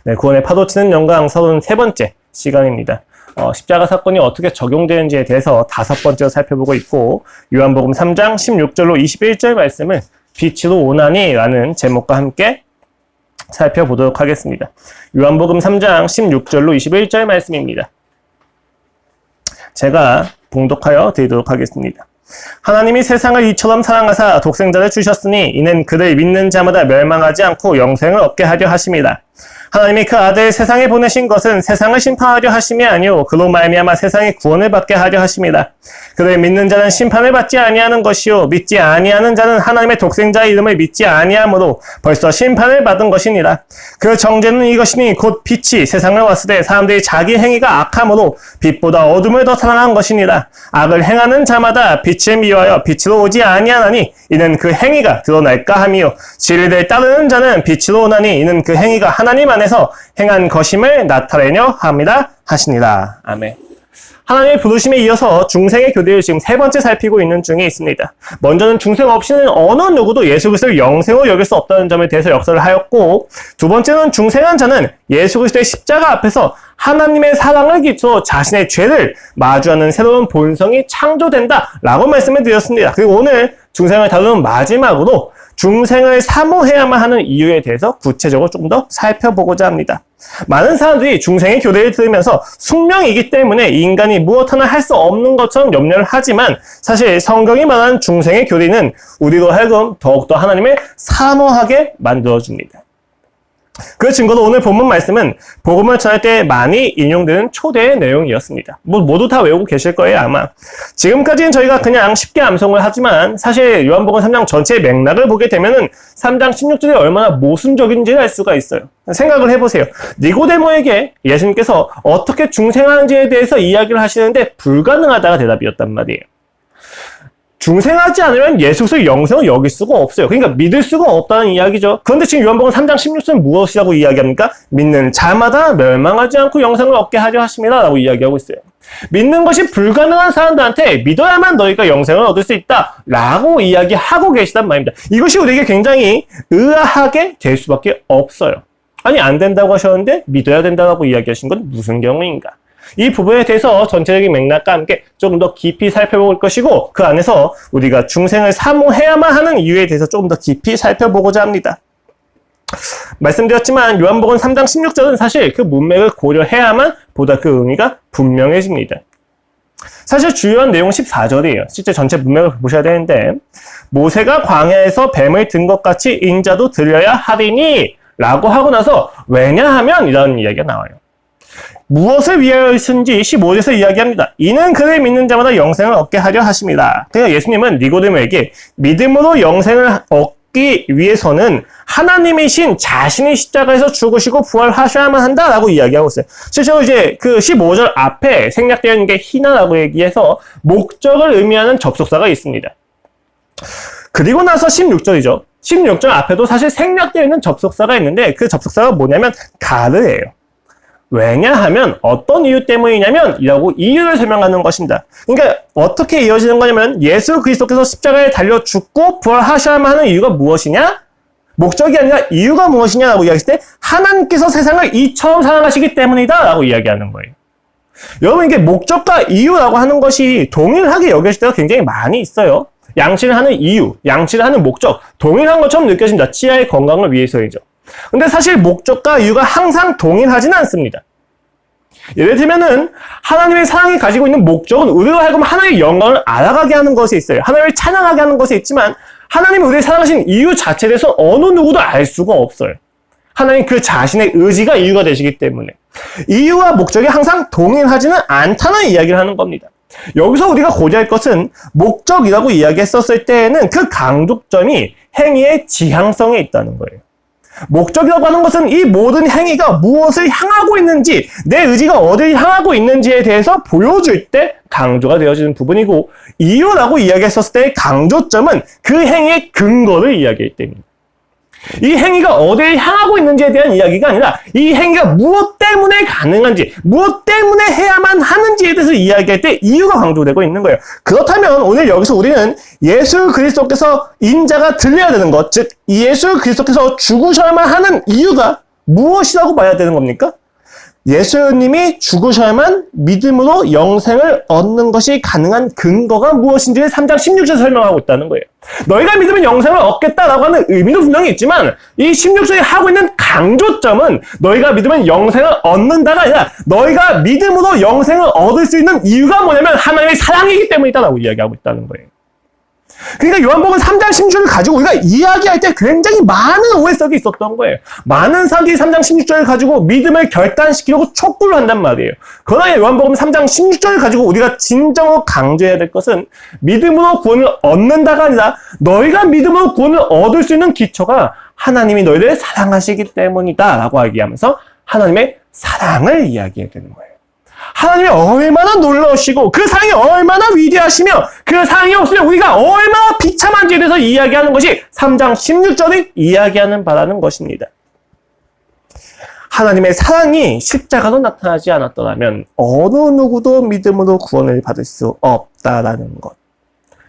네, 구원의 파도 치는 영광 33번째 시간입니다. 십자가 사건이 어떻게 적용되는지에 대해서 5번째로 살펴보고 있고, 요한복음 3장 16절로 21절 말씀을 빛으로 오나니 라는 제목과 함께 살펴보도록 하겠습니다. 요한복음 3장 16절로 21절 말씀입니다. 제가 봉독하여 드리도록 하겠습니다. 하나님이 세상을 이처럼 사랑하사 독생자를 주셨으니 이는 그를 믿는 자마다 멸망하지 않고 영생을 얻게 하려 하심이라. 하나님이 그 아들 세상에 보내신 것은 세상을 심판하려 하심이 아니요 그로 말미암아 세상이 구원을 받게 하려 하심이라. 그를 믿는 자는 심판을 받지 아니하는 것이요 믿지 아니하는 자는 하나님의 독생자의 이름을 믿지 아니하므로 벌써 심판을 받은 것이니라. 그 정죄는 이것이니 곧 빛이 세상을 왔을 때 사람들이 자기 행위가 악함으로 빛보다 어둠을 더 사랑한 것이니라. 악을 행하는 자마다 빛을 미워하여 빛으로 오지 아니하나니 이는 그 행위가 드러날까 함이요 진리를 따르는 자는 빛으로 오나니 이는 그 행위가 하나님 안에서 행한 것임을 나타내려 합니다 하시니라. 아멘. 하나님의 부르심에 이어서 중생의 교대를 지금 3번째 살피고 있는 중에 있습니다. 먼저는 중생 없이는 어느 누구도 예수 그리스도를 영생으로 여길 수 없다는 점에 대해서 역설을 하였고, 두 번째는 중생한 자는 예수 그리스도의 십자가 앞에서 하나님의 사랑을 기초로 자신의 죄를 마주하는 새로운 본성이 창조된다라고 말씀을 드렸습니다. 그리고 오늘 중생을 다루는 마지막으로 중생을 사모해야만 하는 이유에 대해서 구체적으로 조금 더 살펴보고자 합니다. 많은 사람들이 중생의 교대를 들으면서 숙명이기 때문에 인간이 무엇 하나 할 수 없는 것처럼 염려를 하지만, 사실 성경이 말하는 중생의 교대는 우리로 하여금 더욱더 하나님을 사모하게 만들어줍니다. 그 증거로 오늘 본문 말씀은 복음을 전할 때 많이 인용되는 초대의 내용이었습니다. 모두 다 외우고 계실 거예요, 아마. 지금까지는 저희가 그냥 쉽게 암송을 하지만, 사실 요한복음 3장 전체의 맥락을 보게 되면은 3장 16절이 얼마나 모순적인지를 알 수가 있어요. 생각을 해보세요. 니고데모에게 예수님께서 어떻게 중생하는지에 대해서 이야기를 하시는데 불가능하다가 대답이었단 말이에요. 중생하지 않으면 예수 그리스도의 영생을 여길 수가 없어요. 그러니까 믿을 수가 없다는 이야기죠. 그런데 지금 요한복음 3장 16절은 무엇이라고 이야기합니까? 믿는 자마다 멸망하지 않고 영생을 얻게 하려 하심이라 라고 이야기하고 있어요. 믿는 것이 불가능한 사람들한테 믿어야만 너희가 영생을 얻을 수 있다 라고 이야기하고 계시단 말입니다. 이것이 우리에게 굉장히 의아하게 될 수밖에 없어요. 아니, 안 된다고 하셨는데 믿어야 된다고 이야기하신 건 무슨 경우인가? 이 부분에 대해서 전체적인 맥락과 함께 조금 더 깊이 살펴볼 것이고, 그 안에서 우리가 중생을 사모해야만 하는 이유에 대해서 조금 더 깊이 살펴보고자 합니다. 말씀드렸지만 요한복음 3장 16절은 사실 그 문맥을 고려해야만 보다 그 의미가 분명해집니다. 사실 주요한 내용은 14절이에요. 실제 전체 문맥을 보셔야 되는데, 모세가 광야에서 뱀을 든 것 같이 인자도 들려야 하리니 라고 하고 나서 왜냐하면 이라는 이야기가 나와요. 무엇을 위하여인지 15절에서 이야기합니다. 이는 그를 믿는 자마다 영생을 얻게 하려 하심이라. 그러니까 예수님은 니고데모에게 믿음으로 영생을 얻기 위해서는 하나님이신 자신이 십자가에서 죽으시고 부활하셔야만 한다라고 이야기하고 있어요. 실제로 이제 그 15절 앞에 생략되어 있는 게 희나라고 얘기해서 목적을 의미하는 접속사가 있습니다. 그리고 나서 16절이죠. 16절 앞에도 사실 생략되어 있는 접속사가 있는데, 그 접속사가 뭐냐면 가르예요. 왜냐하면 어떤 이유 때문이냐면 이라고 이유를 설명하는 것입니다. 그러니까 어떻게 이어지는 거냐면, 예수 그리스도께서 십자가에 달려 죽고 부활하셔야만 하는 이유가 무엇이냐? 목적이 아니라 이유가 무엇이냐라고 이야기했을 때 하나님께서 세상을 이처럼 사랑하시기 때문이다 라고 이야기하는 거예요. 여러분, 이게 목적과 이유라고 하는 것이 동일하게 여겨질 때가 굉장히 많이 있어요. 양치를 하는 이유, 양치를 하는 목적, 동일한 것처럼 느껴집니다. 치아의 건강을 위해서이죠. 근데 사실 목적과 이유가 항상 동일하지는 않습니다. 예를 들면은 하나님의 사랑이 가지고 있는 목적은 우리로 하여금 하나님의 영광을 알아가게 하는 것에 있어요. 하나님을 찬양하게 하는 것에 있지만, 하나님이 우리를 사랑하신 이유 자체에 대해서 어느 누구도 알 수가 없어요. 하나님 그 자신의 의지가 이유가 되시기 때문에 이유와 목적이 항상 동일하지는 않다는 이야기를 하는 겁니다. 여기서 우리가 고려할 것은 목적이라고 이야기했었을 때에는 그 강조점이 행위의 지향성에 있다는 거예요. 목적이라고 하는 것은 이 모든 행위가 무엇을 향하고 있는지, 내 의지가 어디를 향하고 있는지에 대해서 보여줄 때 강조가 되어지는 부분이고, 이유라고 이야기했었을 때의 강조점은 그 행위의 근거를 이야기할 때입니다. 이 행위가 어디를 향하고 있는지에 대한 이야기가 아니라 이 행위가 무엇 때문에 가능한지, 무엇 때문에 해야만 하는지에 대해서 이야기할 때 이유가 강조되고 있는 거예요. 그렇다면 오늘 여기서 우리는 예수 그리스도께서 인자가 들려야 되는 것, 즉 예수 그리스도께서 죽으셔야만 하는 이유가 무엇이라고 봐야 되는 겁니까? 예수님이 죽으셔야만 믿음으로 영생을 얻는 것이 가능한 근거가 무엇인지를 3장 16절에 설명하고 있다는 거예요. 너희가 믿으면 영생을 얻겠다라고 하는 의미도 분명히 있지만 이 16절에 하고 있는 강조점은 너희가 믿으면 영생을 얻는다가 아니라 너희가 믿음으로 영생을 얻을 수 있는 이유가 뭐냐면 하나님의 사랑이기 때문이다라고 이야기하고 있다는 거예요. 그러니까 요한복음 3장 16절을 가지고 우리가 이야기할 때 굉장히 많은 오해석이 있었던 거예요. 많은 사람들이 3장 16절을 가지고 믿음을 결단시키려고 촉구를 한단 말이에요. 그러나 요한복음 3장 16절을 가지고 우리가 진정으로 강조해야 될 것은 믿음으로 구원을 얻는다가 아니라 너희가 믿음으로 구원을 얻을 수 있는 기초가 하나님이 너희를 사랑하시기 때문이다 라고 얘기하면서 하나님의 사랑을 이야기해야 되는 거예요. 하나님이 얼마나 놀라우시고 그 사랑이 얼마나 위대하시며 그 사랑이 없으면 우리가 얼마나 비참한지에 대해서 이야기하는 것이 3장 16절이 이야기하는 바라는 것입니다. 하나님의 사랑이 십자가로 나타나지 않았더라면 어느 누구도 믿음으로 구원을 받을 수 없다라는 것.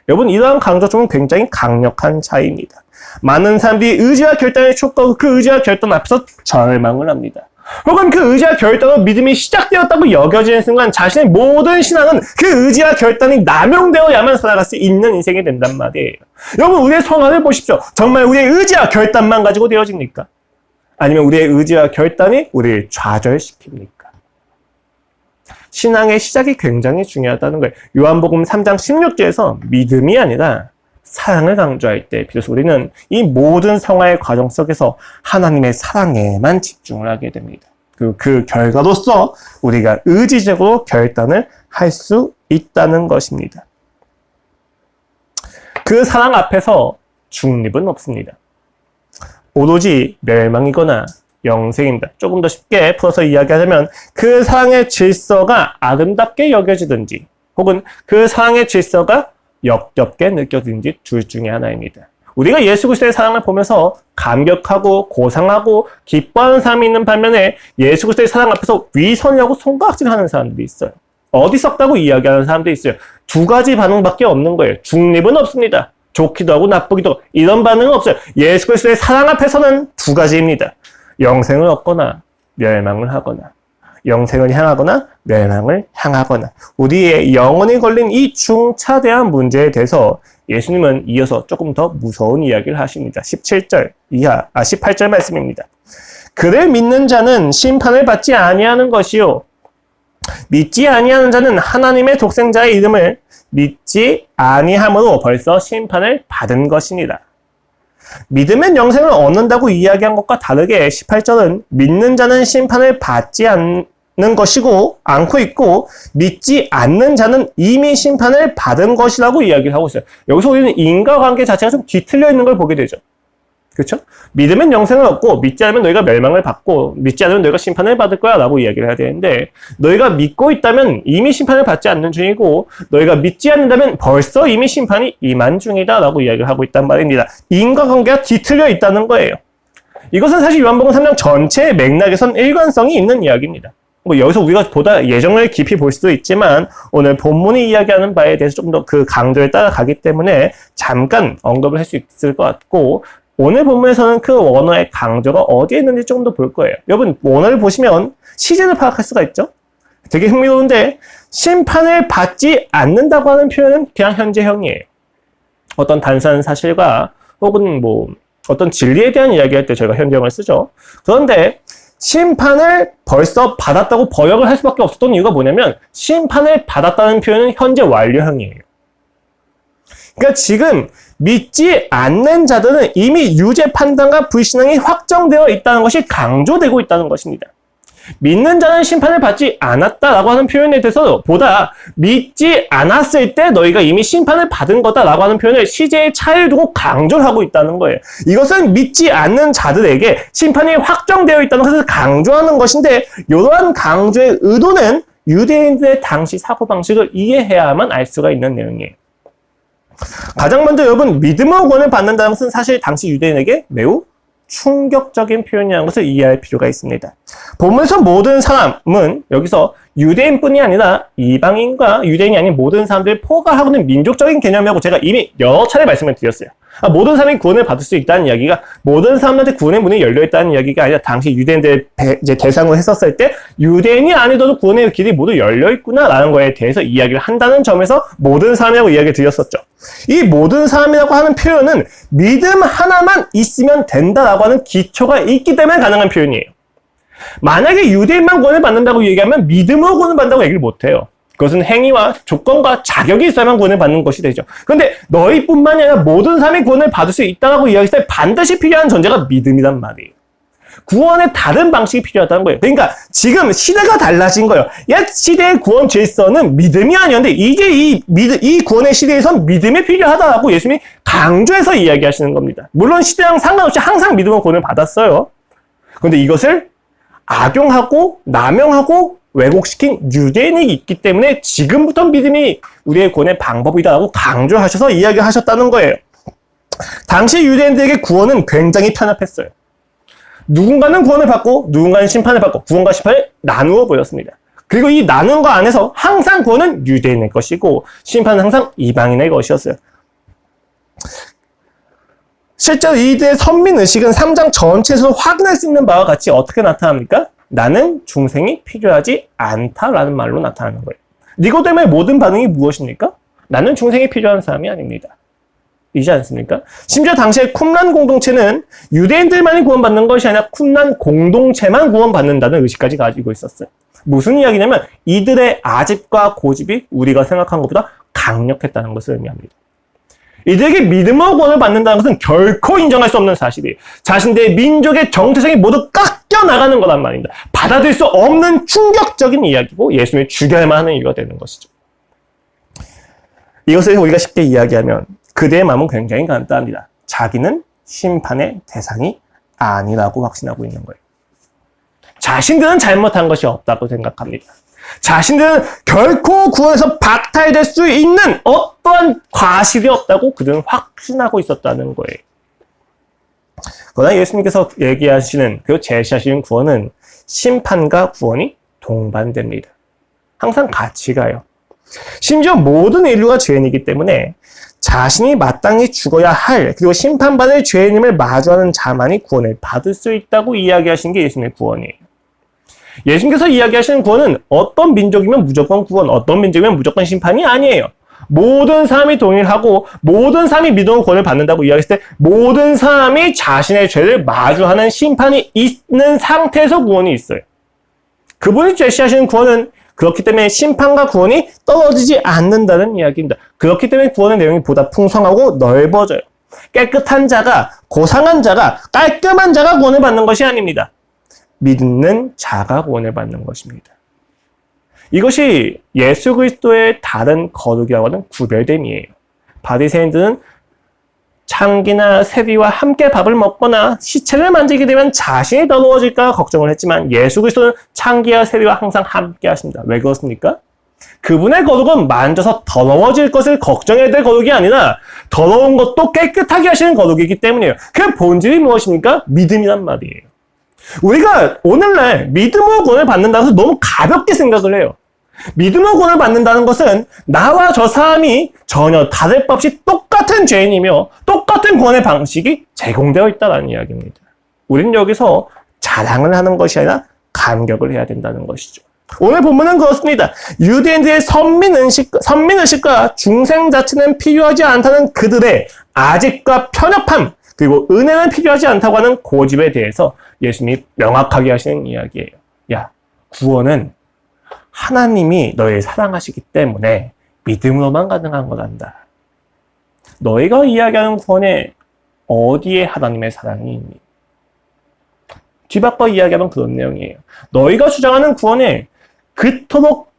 여러분, 이러한 강조점은 굉장히 강력한 차이입니다. 많은 사람들이 의지와 결단을 촉구하고 그 의지와 결단 앞에서 절망을 합니다. 혹은 그 의지와 결단으로 믿음이 시작되었다고 여겨지는 순간 자신의 모든 신앙은 그 의지와 결단이 남용되어야만 살아갈 수 있는 인생이 된단 말이에요. 여러분, 우리의 성화를 보십시오. 정말 우리의 의지와 결단만 가지고 되어집니까? 아니면 우리의 의지와 결단이 우리를 좌절시킵니까? 신앙의 시작이 굉장히 중요하다는 거예요. 요한복음 3장 16절에서 믿음이 아니라 사랑을 강조할 때 비로소 우리는 이 모든 성화의 과정 속에서 하나님의 사랑에만 집중을 하게 됩니다. 그 결과로서 우리가 의지적으로 결단을 할 수 있다는 것입니다. 그 사랑 앞에서 중립은 없습니다. 오로지 멸망이거나 영생입니다. 조금 더 쉽게 풀어서 이야기하자면 그 사랑의 질서가 아름답게 여겨지든지 혹은 그 사랑의 질서가 역겹게 느껴지는지 둘 중에 하나입니다. 우리가 예수 그리스도의 사랑을 보면서 감격하고 고상하고 기뻐하는 사람이 있는 반면에 예수 그리스도의 사랑 앞에서 위선이라고 손가락질하는 사람들이 있어요. 어리석다고 이야기하는 사람들이 있어요. 두 가지 반응밖에 없는 거예요. 중립은 없습니다. 좋기도 하고 나쁘기도 하고 이런 반응은 없어요. 예수 그리스도의 사랑 앞에서는 두 가지입니다. 영생을 얻거나 멸망을 하거나 영생을 향하거나 멸망을 향하거나 우리의 영혼이 걸린 이 중차대한 문제에 대해서 예수님은 이어서 조금 더 무서운 이야기를 하십니다. 18절 말씀입니다. 그를 믿는 자는 심판을 받지 아니하는 것이요 믿지 아니하는 자는 하나님의 독생자의 이름을 믿지 아니함으로 벌써 심판을 받은 것이니라. 믿으면 영생을 얻는다고 이야기한 것과 다르게 18절은 믿는 자는 심판을 받지 않는 것이고 않고 있고 믿지 않는 자는 이미 심판을 받은 것이라고 이야기를 하고 있어요. 여기서 우리는 인과관계 자체가 좀 뒤틀려 있는 걸 보게 되죠. 그렇죠? 믿으면 영생을 얻고 믿지 않으면 너희가 멸망을 받고 믿지 않으면 너희가 심판을 받을 거야 라고 이야기를 해야 되는데 너희가 믿고 있다면 이미 심판을 받지 않는 중이고 너희가 믿지 않는다면 벌써 이미 심판이 임한 중이다 라고 이야기를 하고 있단 말입니다. 인과관계가 뒤틀려 있다는 거예요. 이것은 사실 요한복음 3장 전체의 맥락에선 일관성이 있는 이야기입니다. 뭐 여기서 우리가 보다 예정을 깊이 볼 수도 있지만 오늘 본문이 이야기하는 바에 대해서 좀 더 그 강조에 따라가기 때문에 잠깐 언급을 할 수 있을 것 같고 오늘 본문에서는 그 원어의 강조가 어디에 있는지 조금 더 볼 거예요. 여러분 원어를 보시면 시제를 파악할 수가 있죠. 되게 흥미로운데 심판을 받지 않는다고 하는 표현은 그냥 현재형이에요. 어떤 단순한 사실과 혹은 뭐 어떤 진리에 대한 이야기할 때 저희가 현재형을 쓰죠. 그런데 심판을 벌써 받았다고 번역을 할 수밖에 없었던 이유가 뭐냐면 심판을 받았다는 표현은 현재 완료형이에요. 그러니까 지금 믿지 않는 자들은 이미 유죄 판단과 불신앙이 확정되어 있다는 것이 강조되고 있다는 것입니다. 믿는 자는 심판을 받지 않았다라고 하는 표현에 대해서 보다 믿지 않았을 때 너희가 이미 심판을 받은 거다라고 하는 표현을 시제의 차이를 두고 강조를 하고 있다는 거예요. 이것은 믿지 않는 자들에게 심판이 확정되어 있다는 것을 강조하는 것인데 이러한 강조의 의도는 유대인들의 당시 사고방식을 이해해야만 알 수가 있는 내용이에요. 가장 먼저 여러분 믿음으로 구원을 받는다는 것은 사실 당시 유대인에게 매우 충격적인 표현이라는 것을 이해할 필요가 있습니다. 본문에서 모든 사람은 여기서 유대인뿐이 아니라 이방인과 유대인이 아닌 모든 사람들을 포괄하고 있는 민족적인 개념이라고 제가 이미 여러 차례 말씀을 드렸어요. 모든 사람이 구원을 받을 수 있다는 이야기가 모든 사람한테 구원의 문이 열려있다는 이야기가 아니라 당시 유대인들 이제 대상으로 했었을 때 유대인이 아니더라도 구원의 길이 모두 열려있구나라는 거에 대해서 이야기를 한다는 점에서 모든 사람이라고 이야기를 드렸었죠. 이 모든 사람이라고 하는 표현은 믿음 하나만 있으면 된다라고 하는 기초가 있기 때문에 가능한 표현이에요. 만약에 유대인만 구원을 받는다고 얘기하면 믿음으로 구원을 받는다고 얘기를 못해요. 그것은 행위와 조건과 자격이 있어야만 구원을 받는 것이 되죠. 그런데 너희뿐만이 아니라 모든 사람이 구원을 받을 수 있다고 이야기했을 때 반드시 필요한 전제가 믿음이란 말이에요. 구원의 다른 방식이 필요하다는 거예요. 그러니까 지금 시대가 달라진 거예요. 옛 시대의 구원 질서는 믿음이 아니었는데 이제 이 구원의 시대에선 믿음이 필요하다고 예수님이 강조해서 이야기하시는 겁니다. 물론 시대랑 상관없이 항상 믿음으로 구원을 받았어요. 그런데 이것을 악용하고 남용하고 왜곡시킨 유대인이 있기 때문에 지금부터 믿음이 우리의 구원의 방법이다라고 강조하셔서 이야기하셨다는 거예요. 당시 유대인들에게 구원은 굉장히 편협했어요. 누군가는 구원을 받고 누군가는 심판을 받고 구원과 심판을 나누어 보였습니다. 그리고 이 나눈 거 안에서 항상 구원은 유대인의 것이고 심판은 항상 이방인의 것이었어요. 실제로 이들의 선민의식은 3장 전체에서 확인할 수 있는 바와 같이 어떻게 나타납니까? 나는 중생이 필요하지 않다라는 말로 나타나는 거예요. 니고데모의 모든 반응이 무엇입니까? 나는 중생이 필요한 사람이 아닙니다. 이지 않습니까? 심지어 당시의 쿰란 공동체는 유대인들만이 구원받는 것이 아니라 쿰란 공동체만 구원받는다는 의식까지 가지고 있었어요. 무슨 이야기냐면 이들의 아집과 고집이 우리가 생각한 것보다 강력했다는 것을 의미합니다. 이들에게 믿음으로 구원을 받는다는 것은 결코 인정할 수 없는 사실이에요. 자신들의 민족의 정체성이 모두 깎여나가는 거란 말입니다. 받아들일 수 없는 충격적인 이야기고 예수님을 죽여야만 하는 이유가 되는 것이죠. 이것을 우리가 쉽게 이야기하면 그대의 마음은 굉장히 간단합니다. 자기는 심판의 대상이 아니라고 확신하고 있는 거예요. 자신들은 잘못한 것이 없다고 생각합니다. 자신들은 결코 구원에서 박탈될 수 있는 어떠한 과실이 없다고 그들은 확신하고 있었다는 거예요. 그러나 예수님께서 얘기하시는 그리고 제시하시는 구원은 심판과 구원이 동반됩니다. 항상 같이 가요. 심지어 모든 인류가 죄인이기 때문에 자신이 마땅히 죽어야 할 그리고 심판받을 죄인임을 마주하는 자만이 구원을 받을 수 있다고 이야기하신 게 예수님의 구원이에요. 예수님께서 이야기하시는 구원은 어떤 민족이면 무조건 구원, 어떤 민족이면 무조건 심판이 아니에요. 모든 사람이 동일하고 모든 사람이 믿음으로 구원을 받는다고 이야기했을 때 모든 사람이 자신의 죄를 마주하는 심판이 있는 상태에서 구원이 있어요. 그분이 제시하시는 구원은 그렇기 때문에 심판과 구원이 떨어지지 않는다는 이야기입니다. 그렇기 때문에 구원의 내용이 보다 풍성하고 넓어져요. 깨끗한 자가, 고상한 자가, 깔끔한 자가 구원을 받는 것이 아닙니다. 믿는 자가 구원을 받는 것입니다. 이것이 예수 그리스도의 다른 거룩이라고 하는 구별됨이에요. 바리새인들은 창기나 세리와 함께 밥을 먹거나 시체를 만지게 되면 자신이 더러워질까 걱정을 했지만 예수 그리스도는 창기와 세리와 항상 함께 하십니다. 왜 그렇습니까? 그분의 거룩은 만져서 더러워질 것을 걱정해야 될 거룩이 아니라 더러운 것도 깨끗하게 하시는 거룩이기 때문이에요. 그 본질이 무엇입니까? 믿음이란 말이에요. 우리가 오늘날 믿음으로 구원을 받는다고 해서 너무 가볍게 생각을 해요. 믿음으로 구원을 받는다는 것은 나와 저 사람이 전혀 다를 바 없이 똑같은 죄인이며 똑같은 구원의 방식이 제공되어 있다는 이야기입니다. 우리는 여기서 자랑을 하는 것이 아니라 감격을 해야 된다는 것이죠. 오늘 본문은 그렇습니다. 유대인들의 선민의식과 중생 자체는 필요하지 않다는 그들의 아집과 편협함 그리고 은혜는 필요하지 않다고 하는 고집에 대해서 예수님이 명확하게 하시는 이야기예요. 야, 구원은 하나님이 너희를 사랑하시기 때문에 믿음으로만 가능한 거란다. 너희가 이야기하는 구원에 어디에 하나님의 사랑이 있니? 뒤바꿔 이야기하면 그런 내용이에요. 너희가 주장하는 구원에 그토록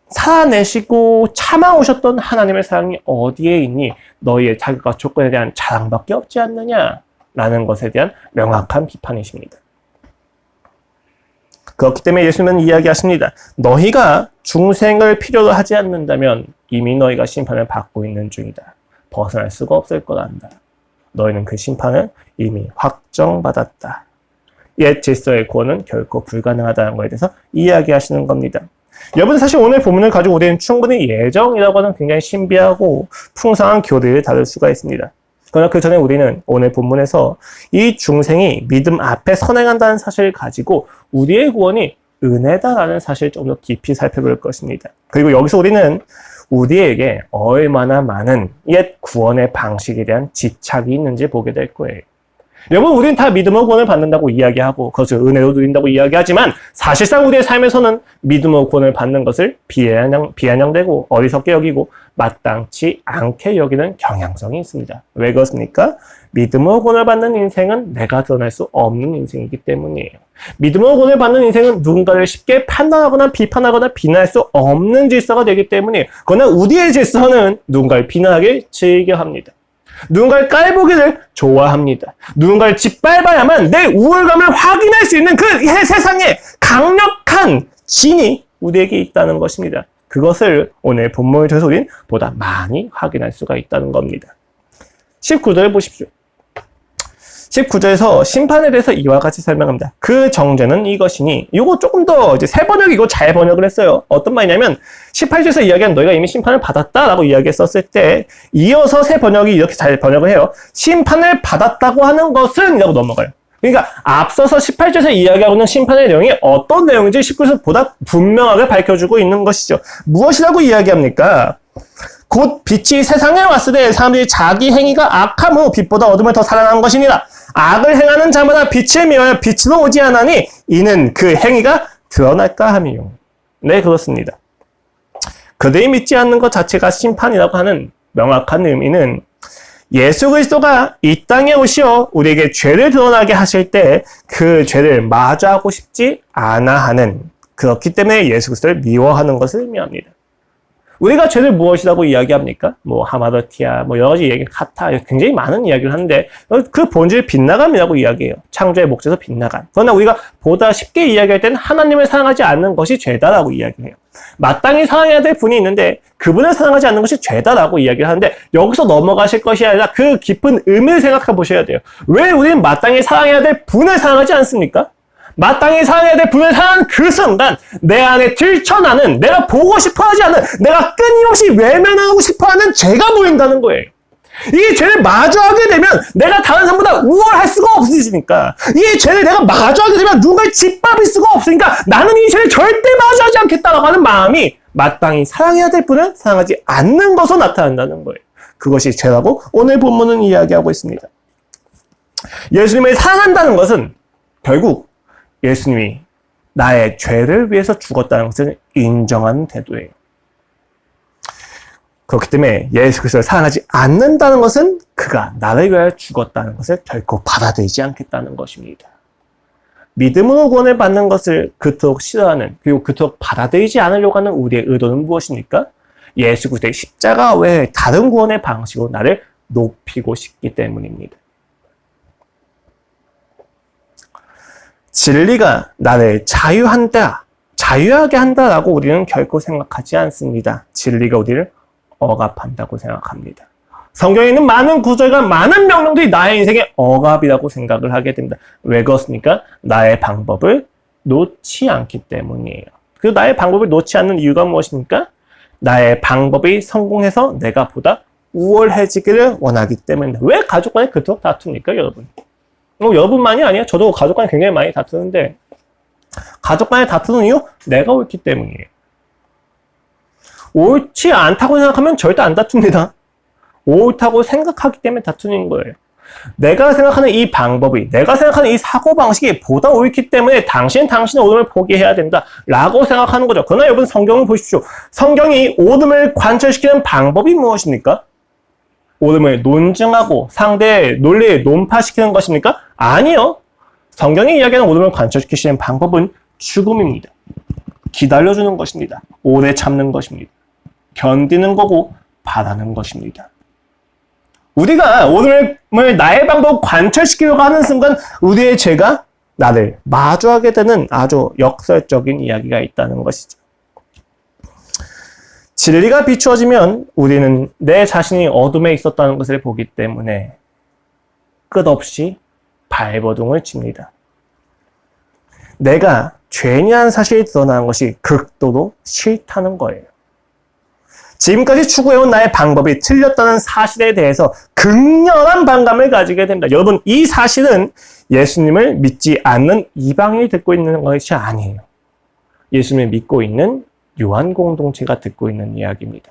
살아내시고 참아오셨던 하나님의 사랑이 어디에 있니? 너희의 자격과 조건에 대한 자랑밖에 없지 않느냐? 라는 것에 대한 명확한 비판이십니다. 그렇기 때문에 예수님은 이야기하십니다. 너희가 중생을 필요로 하지 않는다면 이미 너희가 심판을 받고 있는 중이다. 벗어날 수가 없을 거란다. 너희는 그 심판을 이미 확정받았다. 옛 질서의 구원은 결코 불가능하다는 것에 대해서 이야기하시는 겁니다. 여러분 사실 오늘 본문을 가지고 우리는 충분히 예정이라고 하는 굉장히 신비하고 풍성한 교리를 다룰 수가 있습니다. 그러나 그 전에 우리는 오늘 본문에서 이 중생이 믿음 앞에 선행한다는 사실을 가지고 우리의 구원이 은혜다라는 사실을 좀 더 깊이 살펴볼 것입니다. 그리고 여기서 우리는 우리에게 얼마나 많은 옛 구원의 방식에 대한 집착이 있는지 보게 될 거예요. 여러분, 우리는 다 믿음으로 구원을 받는다고 이야기하고 그것을 은혜로 누린다고 이야기하지만 사실상 우리의 삶에서는 믿음으로 구원을 받는 것을 비아냥되고 어리석게 여기고 마땅치 않게 여기는 경향성이 있습니다. 왜 그렇습니까? 믿음으로 구원을 받는 인생은 내가 드러낼 수 없는 인생이기 때문이에요. 믿음으로 구원을 받는 인생은 누군가를 쉽게 판단하거나 비판하거나 비난할 수 없는 질서가 되기 때문이에요. 그러나 우리의 질서는 누군가를 비난하길 즐겨합니다. 누군가를 깔보기를 좋아합니다. 누군가를 짓밟아야만 내 우월감을 확인할 수 있는 그 세상에 강력한 진이 우리에게 있다는 것입니다. 그것을 오늘 본문을 통해서 우리는 보다 많이 확인할 수가 있다는 겁니다. 19절을 보십시오. 19절에서 심판에 대해서 이와 같이 설명합니다. 그 정죄는 이것이니, 이거 조금 더 이제 새 번역이고 잘 번역을 했어요. 어떤 말이냐면 18절에서 이야기한 너희가 이미 심판을 받았다라고 이야기했었을 때 이어서 새 번역이 이렇게 잘 번역을 해요. 심판을 받았다고 하는 것은 이라고 넘어가요. 그러니까 앞서서 18절에서 이야기하고 있는 심판의 내용이 어떤 내용인지 19절에서 보다 분명하게 밝혀주고 있는 것이죠. 무엇이라고 이야기합니까? 곧 빛이 세상에 왔을 때 사람들이 자기 행위가 악함으로 빛보다 어둠을 더 사랑한 것이니라. 악을 행하는 자마다 빛을 미워하여 빛으로 오지 않으니 이는 그 행위가 드러날까 함이요. 네, 그렇습니다. 그들이 믿지 않는 것 자체가 심판이라고 하는 명확한 의미는 예수 그리스도가 이 땅에 오시어 우리에게 죄를 드러나게 하실 때 그 죄를 마주하고 싶지 않아 하는, 그렇기 때문에 예수 그리스도를 미워하는 것을 의미합니다. 우리가 죄를 무엇이라고 이야기합니까? 하마더티아, 여러 가지 얘기, 카타, 굉장히 많은 이야기를 하는데, 그 본질 빗나감이라고 이야기해요. 창조의 목적에서 빗나감. 그러나 우리가 보다 쉽게 이야기할 때는 하나님을 사랑하지 않는 것이 죄다라고 이야기해요. 마땅히 사랑해야 될 분이 있는데, 그분을 사랑하지 않는 것이 죄다라고 이야기를 하는데, 여기서 넘어가실 것이 아니라 그 깊은 의미를 생각해 보셔야 돼요. 왜 우리는 마땅히 사랑해야 될 분을 사랑하지 않습니까? 마땅히 사랑해야 될 분을 사랑하는 그 순간 내 안에 들춰나는, 내가 보고 싶어하지 않는, 내가 끊임없이 외면하고 싶어하는 죄가 보인다는 거예요. 이 죄를 마주하게 되면 내가 다른 사람보다 우월할 수가 없으니까, 이 죄를 내가 마주하게 되면 누군가를 짓밟을 수가 없으니까 나는 이 죄를 절대 마주하지 않겠다라고 하는 마음이 마땅히 사랑해야 될 분을 사랑하지 않는 것으로 나타난다는 거예요. 그것이 죄라고 오늘 본문은 이야기하고 있습니다. 예수님을 사랑한다는 것은 결국 예수님이 나의 죄를 위해서 죽었다는 것을 인정하는 태도예요. 그렇기 때문에 예수 그리스도를 사랑하지 않는다는 것은 그가 나를 위하여 죽었다는 것을 결코 받아들이지 않겠다는 것입니다. 믿음으로 구원을 받는 것을 그토록 싫어하는, 그리고 그토록 받아들이지 않으려고 하는 우리의 의도는 무엇입니까? 예수 그리스도의 십자가 외에 다른 구원의 방식으로 나를 높이고 싶기 때문입니다. 진리가 나를 자유하게 한다라고 우리는 결코 생각하지 않습니다. 진리가 우리를 억압한다고 생각합니다. 성경에 있는 많은 구절과 많은 명령들이 나의 인생의 억압이라고 생각을 하게 됩니다. 왜 그렇습니까? 나의 방법을 놓지 않기 때문이에요. 그리고 나의 방법을 놓지 않는 이유가 무엇입니까? 나의 방법이 성공해서 내가 보다 우월해지기를 원하기 때문입니다. 왜 가족 간에 그토록 다툽니까, 여러분? 여러분만이 아니에요. 저도 가족 간에 굉장히 많이 다투는데, 가족 간에 다투는 이유? 내가 옳기 때문이에요. 옳지 않다고 생각하면 절대 안 다툽니다. 옳다고 생각하기 때문에 다투는 거예요. 내가 생각하는 이 방법이, 내가 생각하는 이 사고방식이 보다 옳기 때문에 당신은 당신의 오름을 포기해야 된다 라고 생각하는 거죠. 그러나 여러분, 성경을 보십시오. 성경이 오름을 관철시키는 방법이 무엇입니까? 오름을 논증하고 상대의 논리를 논파시키는 것입니까? 아니요. 성경이 이야기하는 오름을 관철시키시는 방법은 죽음입니다. 기다려주는 것입니다. 오래 참는 것입니다. 견디는 거고 바라는 것입니다. 우리가 오름을 나의 방법 관철시키려고 하는 순간 우리의 죄가 나를 마주하게 되는 아주 역설적인 이야기가 있다는 것이죠. 진리가 비추어지면 우리는 내 자신이 어둠에 있었다는 것을 보기 때문에 끝없이 발버둥을 칩니다. 내가 죄인이라는 사실이 드러나는 것이 극도로 싫다는 거예요. 지금까지 추구해온 나의 방법이 틀렸다는 사실에 대해서 극렬한 반감을 가지게 됩니다. 여러분, 이 사실은 예수님을 믿지 않는 이방인이 듣고 있는 것이 아니에요. 예수님을 믿고 있는 요한 공동체가 듣고 있는 이야기입니다.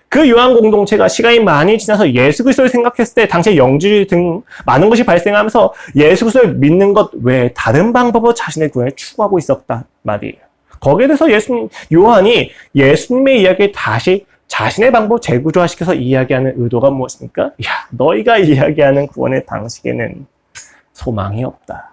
그 요한 공동체가 시간이 많이 지나서 예수 그리스도를 생각했을 때 당시에 영주주의 등 많은 것이 발생하면서 예수 그리스도를 믿는 것 외에 다른 방법으로 자신의 구원을 추구하고 있었단 말이에요. 거기에 대해서 요한이 예수님의 이야기를 다시 자신의 방법으로 재구조화시켜서 이야기하는 의도가 무엇입니까? 야, 너희가 이야기하는 구원의 방식에는 소망이 없다.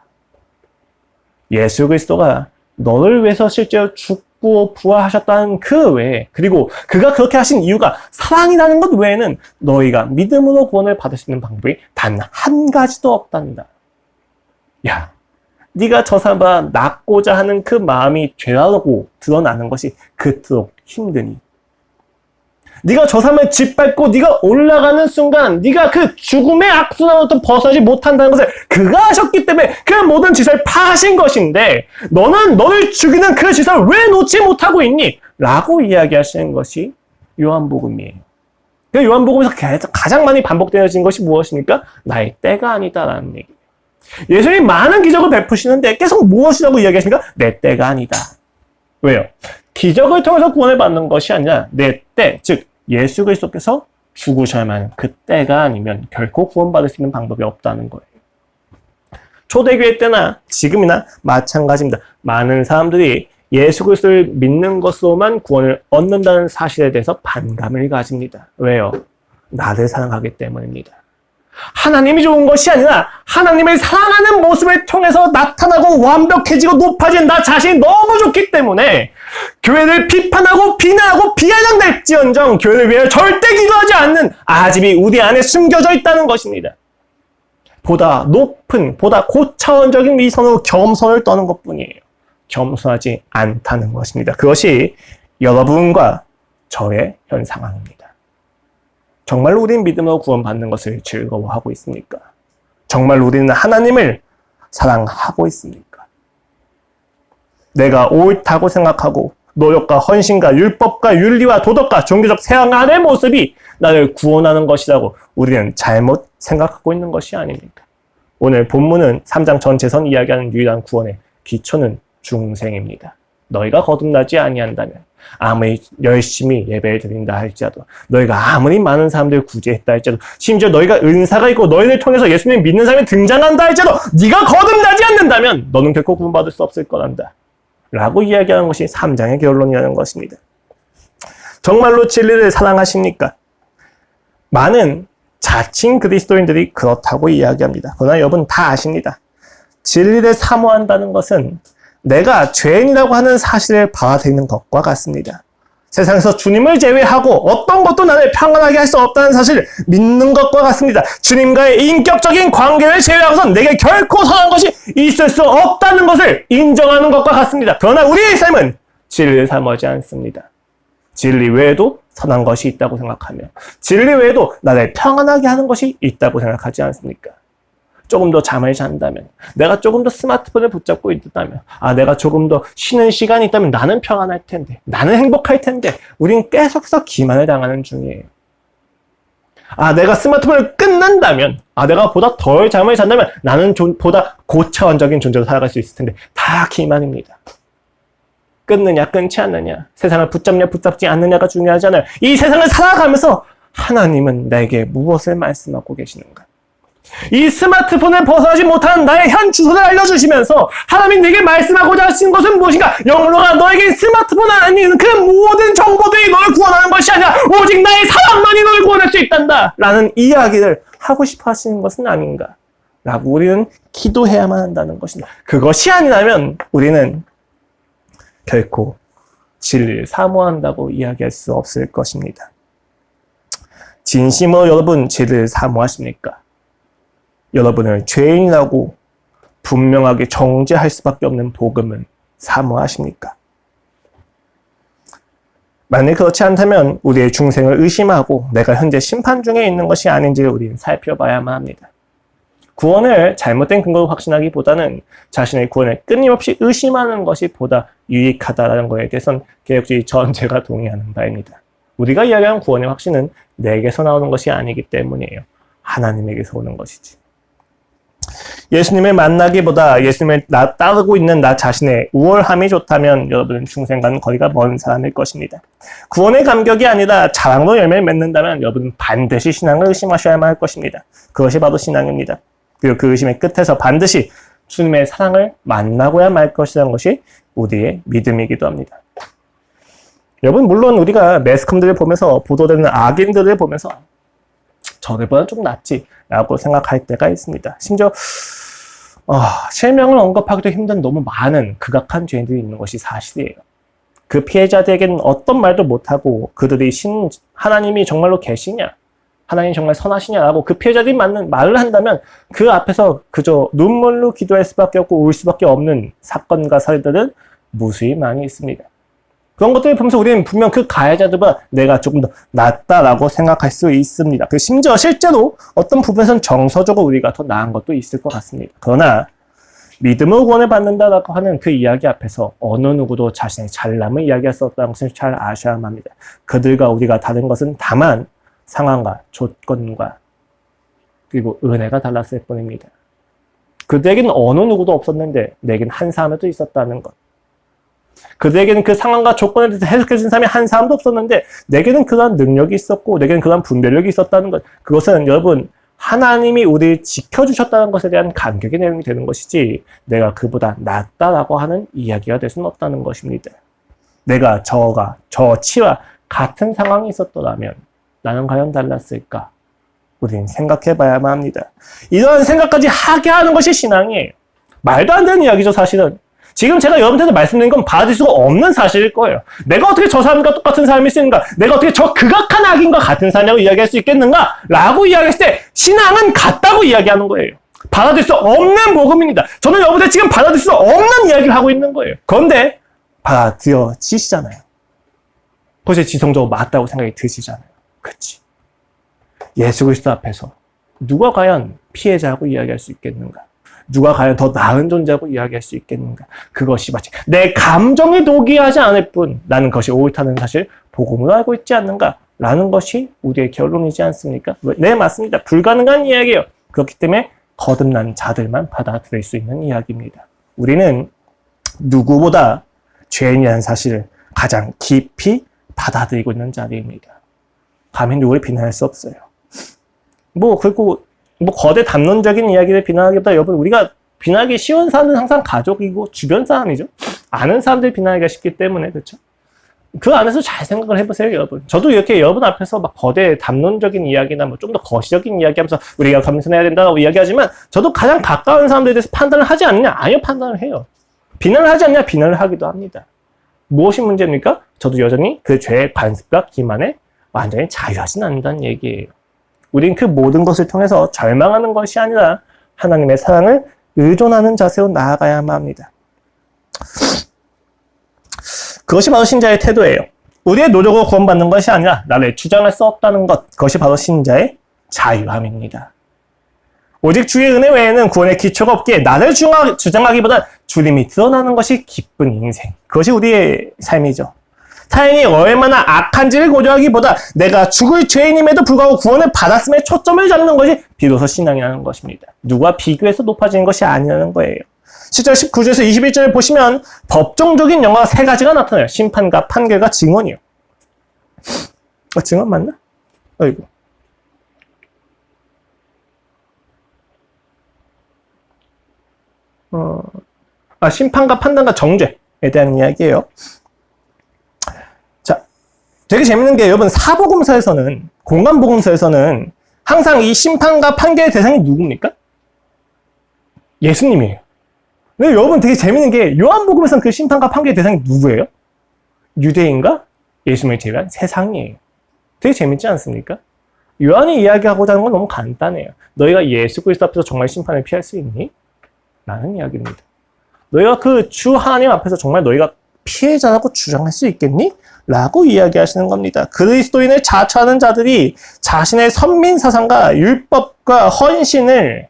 예수 그리스도가 너를 위해서 실제로 죽고 부활하셨다는 그 외에, 그리고 그가 그렇게 하신 이유가 사랑이라는 것 외에는 너희가 믿음으로 구원을 받을 수 있는 방법이 단 한 가지도 없단다. 야, 네가 저 사람과 낫고자 하는 그 마음이 죄라고 드러나는 것이 그토록 힘드니, 네가 저 사람을 짓밟고 네가 올라가는 순간 네가 그 죽음의 악순환으로부터 벗어나지 못한다는 것을 그가 하셨기 때문에 그 모든 짓을 파하신 것인데, 너는 너를 죽이는 그 짓을 왜 놓지 못하고 있니? 라고 이야기하시는 것이 요한복음이에요. 그 요한복음에서 가장 많이 반복되어진 것이 무엇입니까? 나의 때가 아니다라는 얘기예요. 예수님이 많은 기적을 베푸시는데 계속 무엇이라고 이야기하십니까? 내 때가 아니다. 왜요? 기적을 통해서 구원을 받는 것이 아니라 내 때, 즉 예수 그리스도께서 죽으셔야만 하는 그 때가 아니면 결코 구원받을 수 있는 방법이 없다는 거예요. 초대교회 때나 지금이나 마찬가지입니다. 많은 사람들이 예수 그리스도를 믿는 것으로만 구원을 얻는다는 사실에 대해서 반감을 가집니다. 왜요? 나를 사랑하기 때문입니다. 하나님이 좋은 것이 아니라 하나님을 사랑하는 모습을 통해서 나타나고 완벽해지고 높아진 나 자신이 너무 좋기 때문에 교회를 비판하고 비난하고 비아냥댈지언정 교회를 위해 절대 기도하지 않는 아집이 우리 안에 숨겨져 있다는 것입니다. 보다 높은, 보다 고차원적인 위선으로 겸손을 떠는 것뿐이에요. 겸손하지 않다는 것입니다. 그것이 여러분과 저의 현 상황입니다. 정말로 우리는 믿음으로 구원받는 것을 즐거워하고 있습니까? 정말로 우리는 하나님을 사랑하고 있습니까? 내가 옳다고 생각하고 노력과 헌신과 율법과 윤리와 도덕과 종교적 생활의 모습이 나를 구원하는 것이라고 우리는 잘못 생각하고 있는 것이 아닙니까? 오늘 본문은 3장 전체선 이야기하는 유일한 구원의 기초는 중생입니다. 너희가 거듭나지 아니한다면, 아무리 열심히 예배를 드린다 할지라도, 너희가 아무리 많은 사람들을 구제했다 할지라도, 심지어 너희가 은사가 있고 너희를 통해서 예수님 믿는 사람이 등장한다 할지라도 네가 거듭나지 않는다면 너는 결코 구원받을 수 없을 거란다 라고 이야기하는 것이 3장의 결론이라는 것입니다. 정말로 진리를 사랑하십니까? 많은 자칭 그리스도인들이 그렇다고 이야기합니다. 그러나 여러분 다 아십니다. 진리를 사모한다는 것은 내가 죄인이라고 하는 사실을 받아들이는 것과 같습니다. 세상에서 주님을 제외하고 어떤 것도 나를 평안하게 할 수 없다는 사실을 믿는 것과 같습니다. 주님과의 인격적인 관계를 제외하고선 내게 결코 선한 것이 있을 수 없다는 것을 인정하는 것과 같습니다. 그러나 우리의 삶은 진리를 사모하지 않습니다. 진리 외에도 선한 것이 있다고 생각하며, 진리 외에도 나를 평안하게 하는 것이 있다고 생각하지 않습니까? 조금 더 잠을 잔다면, 내가 조금 더 스마트폰을 붙잡고 있다면, 내가 조금 더 쉬는 시간이 있다면 나는 평안할 텐데, 나는 행복할 텐데, 우린 계속해서 기만을 당하는 중이에요. 내가 스마트폰을 끊는다면, 내가 보다 덜 잠을 잔다면 나는 보다 고차원적인 존재로 살아갈 수 있을 텐데, 다 기만입니다. 끊느냐 끊지 않느냐, 세상을 붙잡냐 붙잡지 않느냐가 중요하지 않아요. 이 세상을 살아가면서 하나님은 내게 무엇을 말씀하고 계시는가? 이 스마트폰을 벗어나지 못하는 나의 현 주소를 알려주시면서 하나님이 내게 말씀하고자 하시는 것은 무엇인가? 영혼아, 너에게 스마트폰 아닌 그 모든 정보들이 너를 구원하는 것이 아니라 오직 나의 사랑만이 너를 구원할 수 있단다 라는 이야기를 하고 싶어 하시는 것은 아닌가 라고 우리는 기도해야만 한다는 것입니다. 그것이 아니라면 우리는 결코 진리를 사모한다고 이야기할 수 없을 것입니다. 진심으로 여러분 진리를 사모하십니까? 여러분을 죄인이라고 분명하게 정죄할 수밖에 없는 복음은 사모하십니까? 만약 그렇지 않다면 우리의 중생을 의심하고 내가 현재 심판 중에 있는 것이 아닌지를 우리는 살펴봐야만 합니다. 구원을 잘못된 근거로 확신하기보다는 자신의 구원을 끊임없이 의심하는 것이 보다 유익하다는 것에 대해서는 개혁주의 전체가 동의하는 바입니다. 우리가 이야기하는 구원의 확신은 내게서 나오는 것이 아니기 때문이에요. 하나님에게서 오는 것이지. 예수님을 만나기보다 예수님을 따르고 있는 나 자신의 우월함이 좋다면 여러분은 중생과는 거리가 먼 사람일 것입니다. 구원의 감격이 아니라 자랑로 열매를 맺는다면 여러분은 반드시 신앙을 의심하셔야만 할 것입니다. 그것이 바로 신앙입니다. 그리고 그 의심의 끝에서 반드시 주님의 사랑을 만나고야 말 것이라는 것이 우리의 믿음이기도 합니다. 여러분, 물론 우리가 매스컴들을 보면서 보도되는 악인들을 보면서 저들보다 좀 낫지라고 생각할 때가 있습니다. 심지어 실명을 언급하기도 힘든 너무 많은 극악한 죄인들이 있는 것이 사실이에요. 그 피해자들에게는 어떤 말도 못하고 그들이 하나님이 정말로 계시냐, 하나님 정말 선하시냐라고 그 피해자들이 말을 한다면 그 앞에서 그저 눈물로 기도할 수밖에 없고 울 수밖에 없는 사건과 사례들은 무수히 많이 있습니다. 그런 것들을 보면서 우리는 분명 그 가해자들보다 내가 조금 더 낫다라고 생각할 수 있습니다. 심지어 실제로 어떤 부분에서는 정서적으로 우리가 더 나은 것도 있을 것 같습니다. 그러나 믿음으로 구원을 받는다라고 하는 그 이야기 앞에서 어느 누구도 자신의 잘남을 이야기할 수 없다는 것을 잘 아셔야만 합니다. 그들과 우리가 다른 것은 다만 상황과 조건과 그리고 은혜가 달랐을 뿐입니다. 그들에게는 어느 누구도 없었는데 내겐 한 사람도 있었다는 것. 그들에게는 그 상황과 조건에 대해서 해석해준 사람이 한 사람도 없었는데 내게는 그러한 능력이 있었고 내게는 그러한 분별력이 있었다는 것. 그것은 여러분 하나님이 우리를 지켜주셨다는 것에 대한 감격의 내용이 되는 것이지 내가 그보다 낫다라고 하는 이야기가 될 수는 없다는 것입니다. 내가 저 치와 같은 상황이 있었더라면 나는 과연 달랐을까? 우리는 생각해봐야만 합니다. 이러한 생각까지 하게 하는 것이 신앙이에요. 말도 안 되는 이야기죠, 사실은. 지금 제가 여러분한테 말씀드린 건 받을 수가 없는 사실일 거예요. 내가 어떻게 저 사람과 똑같은 사람일 수 있는가? 내가 어떻게 저 극악한 악인과 같은 사람이라고 이야기할 수 있겠는가? 라고 이야기했을 때 신앙은 같다고 이야기하는 거예요. 받아들일 수 없는 복음입니다. 저는 여러분들 지금 받아들일 수 없는 이야기를 하고 있는 거예요. 그런데 받아들여지시잖아요. 그것이 지성적으로 맞다고 생각이 드시잖아요. 그치? 예수 그리스도 앞에서 누가 과연 피해자하고 이야기할 수 있겠는가? 누가 과연 더 나은 존재하고 이야기할 수 있겠는가? 그것이 마치 내 감정이 도기하지 않을 뿐 나는 그것이 옳다는 사실 복음으로 알고 있지 않는가? 라는 것이 우리의 결론이지 않습니까? 네, 맞습니다. 불가능한 이야기예요. 그렇기 때문에 거듭난 자들만 받아들일 수 있는 이야기입니다. 우리는 누구보다 죄인이라는 사실을 가장 깊이 받아들이고 있는 자리입니다. 감히 누구를 비난할 수 없어요. 그리고 거대 담론적인 이야기를 비난하기보다 여러분 우리가 비난하기 쉬운 사람은 항상 가족이고 주변 사람이죠. 아는 사람들 비난하기가 쉽기 때문에 그렇죠. 그 안에서 잘 생각을 해보세요, 여러분. 저도 이렇게 여러분 앞에서 막 거대 담론적인 이야기나 좀 더 거시적인 이야기하면서 우리가 겸손해야 된다고 이야기하지만 저도 가장 가까운 사람들에 대해서 판단을 하지 않느냐? 아니요, 판단을 해요. 비난을 하지 않느냐? 비난을 하기도 합니다. 무엇이 문제입니까? 저도 여전히 그 죄의 관습과 기만에 완전히 자유하진 않는다는 얘기예요. 우린 그 모든 것을 통해서 절망하는 것이 아니라 하나님의 사랑을 의존하는 자세로 나아가야만 합니다. 그것이 바로 신자의 태도예요. 우리의 노력으로 구원받는 것이 아니라 나를 주장할 수 없다는 것, 그것이 바로 신자의 자유함입니다. 오직 주의 은혜 외에는 구원의 기초가 없기에 나를 주장하기보다 주님이 드러나는 것이 기쁜 인생, 그것이 우리의 삶이죠. 타인이 얼마나 악한지를 고려하기보다 내가 죽을 죄인임에도 불구하고 구원을 받았음에 초점을 잡는 것이 비로소 신앙이라는 것입니다. 누구와 비교해서 높아지는 것이 아니라는 거예요. 10절 19절에서 21절을 보시면 법정적인 영화가 세 가지가 나타나요. 심판과 판결과 증언이요. 증언 맞나? 어이구. 심판과 판단과 정죄에 대한 이야기예요. 되게 재밌는 게 여러분 사복음서에서는 공간복음서에서는 항상 이 심판과 판결의 대상이 누굽니까? 예수님이에요. 근데 여러분 되게 재밌는 게 요한복음에서는 그 심판과 판결의 대상이 누구예요? 유대인과 예수님을 제외한 세상이에요. 되게 재밌지 않습니까? 요한이 이야기하고자 하는 건 너무 간단해요. 너희가 예수 그리스도 앞에서 정말 심판을 피할 수 있니? 라는 이야기입니다. 너희가 그 주 하나님 앞에서 정말 너희가 피해자라고 주장할 수 있겠니? 라고 이야기하시는 겁니다. 그리스도인을 자처하는 자들이 자신의 선민사상과 율법과 헌신을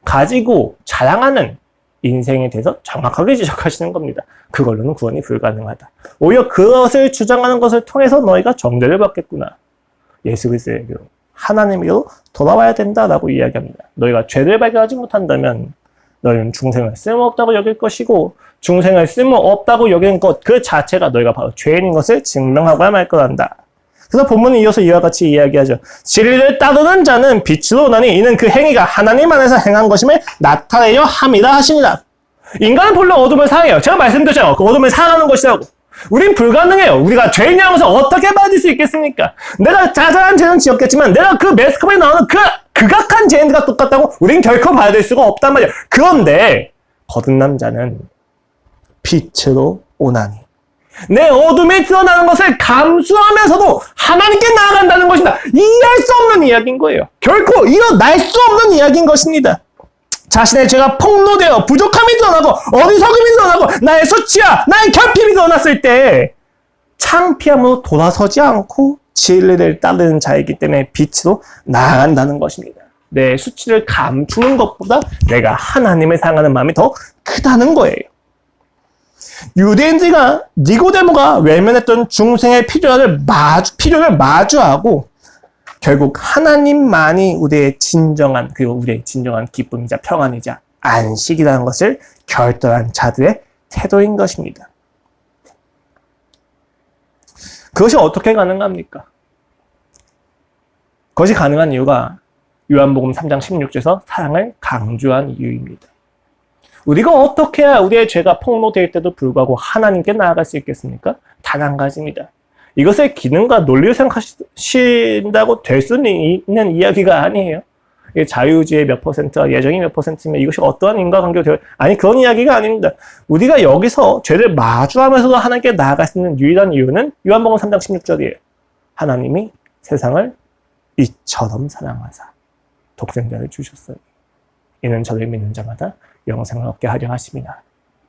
가지고 자랑하는 인생에 대해서 정확하게 지적하시는 겁니다. 그걸로는 구원이 불가능하다. 오히려 그것을 주장하는 것을 통해서 너희가 정죄를 받겠구나. 예수 그리스도에게 하나님에게로 돌아와야 된다라고 이야기합니다. 너희가 죄를 발견하지 못한다면 너희는 중생을 쓸모없다고 여길 것이고 중생을 쓸모없다고 여기는 것 그 자체가 너희가 바로 죄인인 것을 증명하고야 말 거란다. 그래서 본문은 이어서 이와 같이 이야기하죠. 진리를 따르는 자는 빛으로 오나니 이는 그 행위가 하나님 안에서 행한 것임을 나타내려 함이라 하시니라. 인간은 본래 어둠을 사랑해요. 제가 말씀드렸잖아요. 그 어둠을 사랑하는 것이라고. 우린 불가능해요. 우리가 죄인이라는 것을 어떻게 받을 수 있겠습니까? 내가 자잘한 죄는 지었겠지만 내가 그 매스컴에 나오는 그 극악한 죄인들과 똑같다고 우린 결코 받을 수가 없단 말이에요. 그런데 거듭난 자는 빛으로 오나니 내 어둠에 드러나는 것을 감수하면서도 하나님께 나아간다는 것입니다. 이해할 수 없는 이야기인 거예요. 결코 일어날 수 없는 이야기인 것입니다. 자신의 죄가 폭로되어 부족함이 드러나고 어리석음이 드러나고 나의 수치와 나의 결핍이 드러났을 때 창피함으로 돌아서지 않고 진리를 따르는 자이기 때문에 빛으로 나아간다는 것입니다. 내 수치를 감추는 것보다 내가 하나님을 사랑하는 마음이 더 크다는 거예요. 유대인들과 니고데모가 외면했던 중생의 필요를 마주하고 결국 하나님만이 우리의 진정한 그리고 우리의 진정한 기쁨이자 평안이자 안식이라는 것을 결단한 자들의 태도인 것입니다. 그것이 어떻게 가능합니까? 그것이 가능한 이유가 요한복음 3장 16절에서 사랑을 강조한 이유입니다. 우리가 어떻게 해야 우리의 죄가 폭로될 때도 불구하고 하나님께 나아갈 수 있겠습니까? 단 한 가지입니다. 이것의 기능과 논리를 생각하신다고 될 수 있는 이야기가 아니에요. 자유주의 몇 퍼센트와 예정이 몇 퍼센트면 이것이 어떠한 인과관계로 되어 아니 그런 이야기가 아닙니다. 우리가 여기서 죄를 마주하면서도 하나님께 나아갈 수 있는 유일한 이유는 요한복음 3장 16절이에요. 하나님이 세상을 이처럼 사랑하사 독생자를 주셨어요. 이는 저를 믿는 자마다 영생을 얻게 하려 하심이라.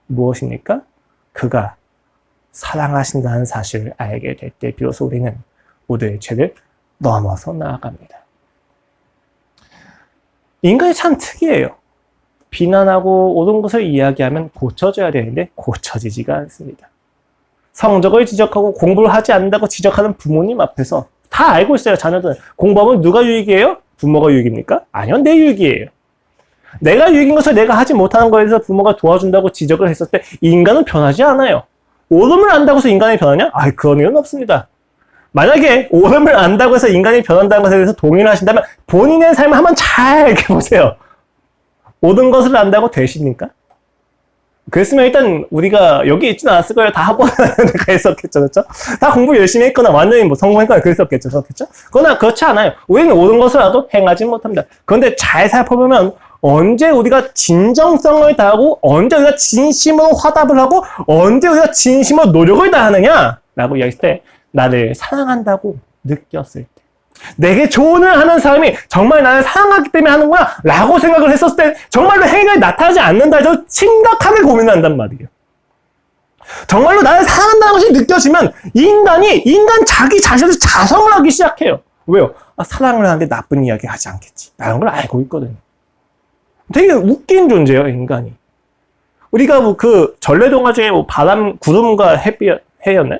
무엇입니까? 그가 사랑하신다는 사실을 알게 될 때 비로소 우리는 우리의 죄를 넘어서 나아갑니다. 인간이 참 특이해요. 비난하고 옳은 것을 이야기하면 고쳐져야 되는데 고쳐지지가 않습니다. 성적을 지적하고 공부를 하지 않는다고 지적하는 부모님 앞에서 다 알고 있어요. 자녀들은. 공부하면 누가 유익이에요? 부모가 유익입니까? 아니요, 내 유익이에요. 내가 유익인 것을 내가 하지 못하는 것에 대해서 부모가 도와준다고 지적을 했을 때 인간은 변하지 않아요. 옳음을 안다고 해서 인간이 변하냐? 그런 이유는 없습니다. 만약에 옳음을 안다고 해서 인간이 변한다는 것에 대해서 동의를 하신다면 본인의 삶을 한번 잘 보세요. 옳은 것을 안다고 되십니까? 그랬으면 일단 우리가 여기 있지는 않았을 거예요. 다 학원에 가 있었겠죠. 그렇죠? 다 공부 열심히 했거나 완전히 성공했거나 그랬었겠죠. 그렇겠죠? 그러나 그렇지 않아요. 우리는 옳은 것을 알아도 행하지 못합니다. 그런데 잘 살펴보면 언제 우리가 진정성을 다하고 언제 우리가 진심으로 화답을 하고 언제 우리가 진심으로 노력을 다하느냐 라고 이야기했을 때 나를 사랑한다고 느꼈을 때 내게 조언을 하는 사람이 정말 나를 사랑하기 때문에 하는구나 라고 생각을 했었을 때 정말로 행위가 나타나지 않는다 해서 심각하게 고민한단 말이에요. 정말로 나를 사랑한다는 것이 느껴지면 인간 자기 자신을 자성을 하기 시작해요. 왜요? 사랑을 하는데 나쁜 이야기 하지 않겠지 라는 걸 알고 있거든요. 되게 웃긴 존재예요, 인간이. 우리가 뭐 그 전래동화 중에 뭐 구름과 해였네?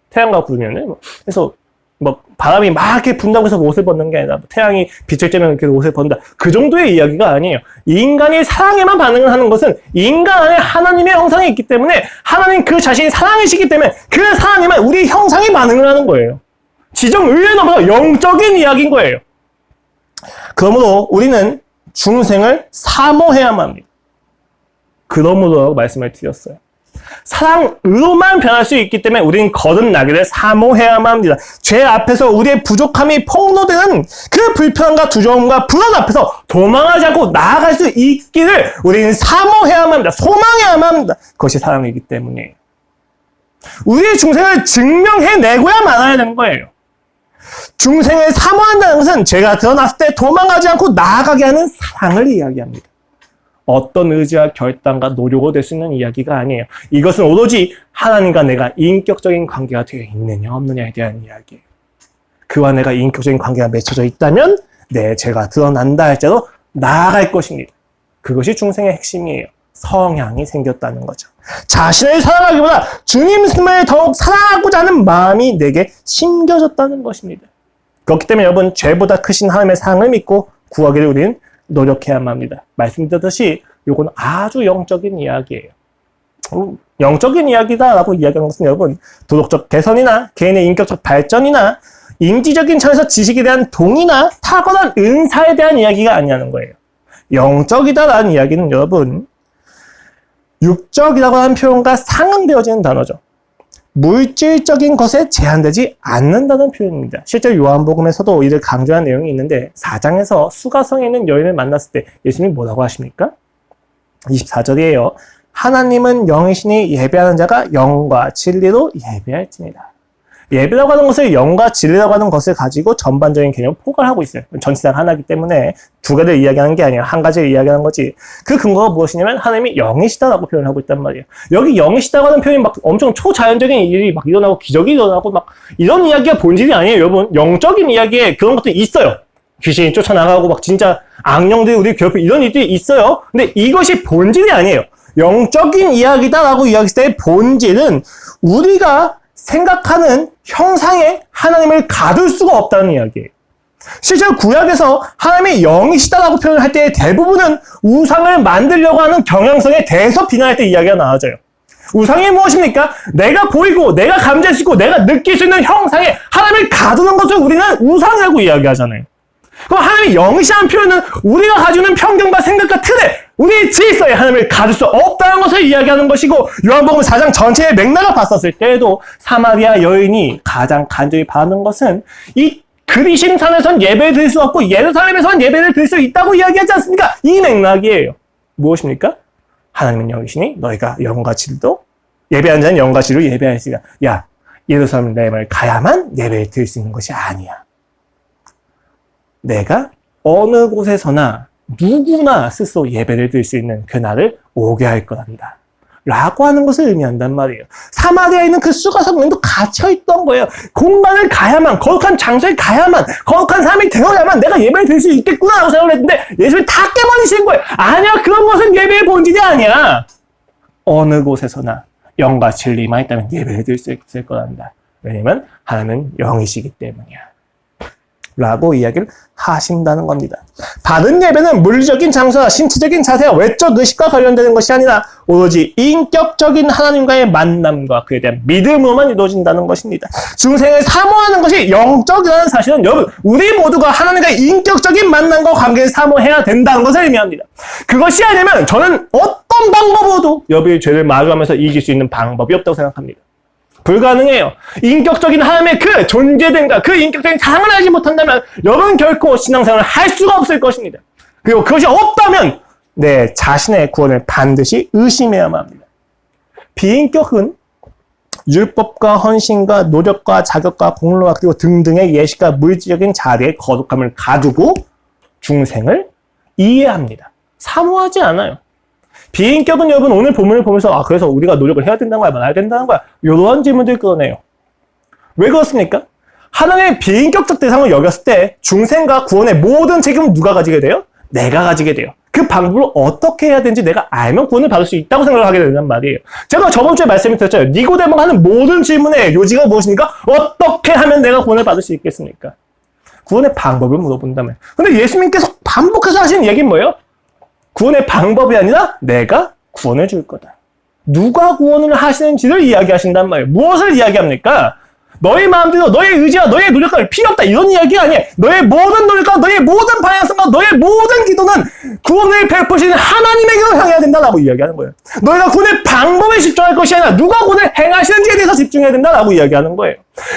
태양과 구름이었네? 그래서 뭐 바람이 막 이렇게 분다고 해서 옷을 벗는 게 아니라 뭐 태양이 빛을 쬐면 이렇게 옷을 벗는다. 그 정도의 이야기가 아니에요. 인간이 사랑에만 반응을 하는 것은 인간 안에 하나님의 형상이 있기 때문에 하나님 그 자신이 사랑이시기 때문에 그 사랑에만 우리 형상이 반응을 하는 거예요. 지정의에 넘어서 영적인 이야기인 거예요. 그러므로 우리는 중생을 사모해야만 합니다. 그러므로 말씀을 드렸어요. 사랑으로만 변할 수 있기 때문에 우리는 거듭나기를 사모해야만 합니다. 죄 앞에서 우리의 부족함이 폭로되는 그 불편함과 두려움과 불안 앞에서 도망하지 않고 나아갈 수 있기를 우리는 사모해야만 합니다. 소망해야만 합니다. 그것이 사랑이기 때문이에요. 우리의 중생을 증명해내고야 말아야 되는 거예요. 중생을 사모한다는 것은 죄가 드러났을 때 도망가지 않고 나아가게 하는 사랑을 이야기합니다. 어떤 의지와 결단과 노력으로 될 수 있는 이야기가 아니에요. 이것은 오로지 하나님과 내가 인격적인 관계가 되어 있느냐 없느냐에 대한 이야기예요. 그와 내가 인격적인 관계가 맺혀져 있다면 내 죄가 드러난다 할지라도 나아갈 것입니다. 그것이 중생의 핵심이에요. 성향이 생겼다는 거죠. 자신을 사랑하기보다 주님을 더욱 사랑하고자 하는 마음이 내게 심겨졌다는 것입니다. 그렇기 때문에 여러분, 죄보다 크신 하나님의 사랑을 믿고 구하기를 우리는 노력해야만 합니다. 말씀드렸듯이 이건 아주 영적인 이야기예요. 영적인 이야기다라고 이야기하는 것은 여러분, 도덕적 개선이나 개인의 인격적 발전이나 인지적인 차원에서 지식에 대한 동의나 탁월한 은사에 대한 이야기가 아니라는 거예요. 영적이다라는 이야기는 여러분, 육적이라고 하는 표현과 상응되어지는 단어죠. 물질적인 것에 제한되지 않는다는 표현입니다. 실제 요한복음에서도 이를 강조한 내용이 있는데 4장에서 수가성에 있는 여인을 만났을 때 예수님이 뭐라고 하십니까? 24절이에요. 하나님은 영이시니 예배하는 자가 영과 진리로 예배할지니라. 예배라고 하는 것을 영과 진리라고 하는 것을 가지고 전반적인 개념을 포괄하고 있어요. 전치사가 하나이기 때문에 두 가지를 이야기하는 게 아니라 한 가지를 이야기하는 거지. 그 근거가 무엇이냐면 하나님이 영이시다라고 표현하고 있단 말이에요. 여기 영이시다고 하는 표현이 막 엄청 초자연적인 일이 막 일어나고 기적이 일어나고 막 이런 이야기가 본질이 아니에요, 여러분. 영적인 이야기에 그런 것도 있어요. 귀신이 쫓아나가고 막 진짜 악령들이 우리 괴롭히고 이런 일들이 있어요. 근데 이것이 본질이 아니에요. 영적인 이야기다라고 이야기했을 때 본질은 우리가 생각하는 형상에 하나님을 가둘 수가 없다는 이야기예요. 실제로 구약에서 하나님이 영이시다라고 표현할 때 대부분은 우상을 만들려고 하는 경향성에 대해서 비난할 때 이야기가 나와져요. 우상이 무엇입니까? 내가 보이고 내가 감지할 수 있고 내가 느낄 수 있는 형상에 하나님을 가두는 것을 우리는 우상이라고 이야기하잖아요. 그럼 하나님이 영이시라는 표현은 우리가 가지고 있는 편견과 생각과 틀에 우리의 질서에 하나님을 가둘 수 없다는 것을 이야기하는 것이고, 요한복음 4장 전체의 맥락을 봤었을 때에도 사마리아 여인이 가장 간절히 바라는 것은 이 그리심 산에선 예배를 드릴 수 없고 예루살렘에서는 예배를 드릴 수 있다고 이야기하지 않습니까? 이 맥락이에요. 무엇입니까? 하나님은 영이시니 너희가 영과 진리로 예배하는 자는 영과 진리로 예배할지라. 야, 예루살렘을 가야만 예배를 드릴 수 있는 것이 아니야. 내가 어느 곳에서나 누구나 스스로 예배를 드릴 수 있는 그날을 오게 할 거란다 라고 하는 것을 의미한단 말이에요. 사마리아에 있는 그 수가성도 갇혀있던 거예요. 공간을 가야만, 거룩한 장소에 가야만, 거룩한 삶이 되어야만 내가 예배를 드릴 수 있겠구나 라고 생각을 했는데 예수님이 다 깨버리신 거예요. 아니야, 그런 것은 예배의 본질이 아니야. 어느 곳에서나 영과 진리만 있다면 예배를 드릴 수 있을 거란다. 왜냐면 하나님은 영이시기 때문이야 라고 이야기를 하신다는 겁니다. 바른 예배는 물리적인 장소나 신체적인 자세와 외적 의식과 관련되는 것이 아니라 오로지 인격적인 하나님과의 만남과 그에 대한 믿음으로만 이루어진다는 것입니다. 중생을 사모하는 것이 영적이라는 사실은 여러분, 우리 모두가 하나님과의 인격적인 만남과 관계를 사모해야 된다는 것을 의미합니다. 그것이 아니면 저는 어떤 방법으로도 여러분의 죄를 마주하면서 이길 수 있는 방법이 없다고 생각합니다. 불가능해요. 인격적인 하나님의 그 존재됨과 그 인격적인 사랑을 알지 못한다면 여러분 결코 신앙생활을 할 수가 없을 것입니다. 그리고 그것이 없다면 내 자신의 구원을 반드시 의심해야만 합니다. 비인격은 율법과 헌신과 노력과 자격과 공로와 그리고 등등의 예식과 물질적인 자리에 거룩함을 가두고 중생을 이해합니다. 사모하지 않아요. 비인격은 여러분 오늘 본문을 보면서 그래서 우리가 노력을 해야 된다는 거야, 말아야 된다는 거야, 이러한 질문들을 끌어내요. 왜 그렇습니까? 하나님의 비인격적 대상을 여겼을 때 중생과 구원의 모든 책임은 누가 가지게 돼요? 내가 가지게 돼요. 그 방법을 어떻게 해야 되는지 내가 알면 구원을 받을 수 있다고 생각을 하게 된단 말이에요. 제가 저번 주에 말씀을 드렸잖아요. 니고데모가 하는 모든 질문의 요지가 무엇입니까? 어떻게 하면 내가 구원을 받을 수 있겠습니까? 구원의 방법을 물어본다면. 근데 예수님께서 반복해서 하시는 얘기는 뭐예요? 구원의 방법이 아니라 내가 구원을 줄 거다. 누가 구원을 하시는지를 이야기하신단 말이에요. 무엇을 이야기합니까? 너의 마음대로 너의 의지와 너의 노력과 필요 없다 이런 이야기가 아니에요. 너의 모든 노력과 너의 모든 방향성과 너의 모든 기도는 구원을 베푸시는 하나님에게로 향해야 된다라고 이야기하는 거예요. 너희가 구원의 방법에 집중할 것이 아니라 누가 구원을 행하시는지에 대해서 집중해야 된다라고 이야기하는 거예요.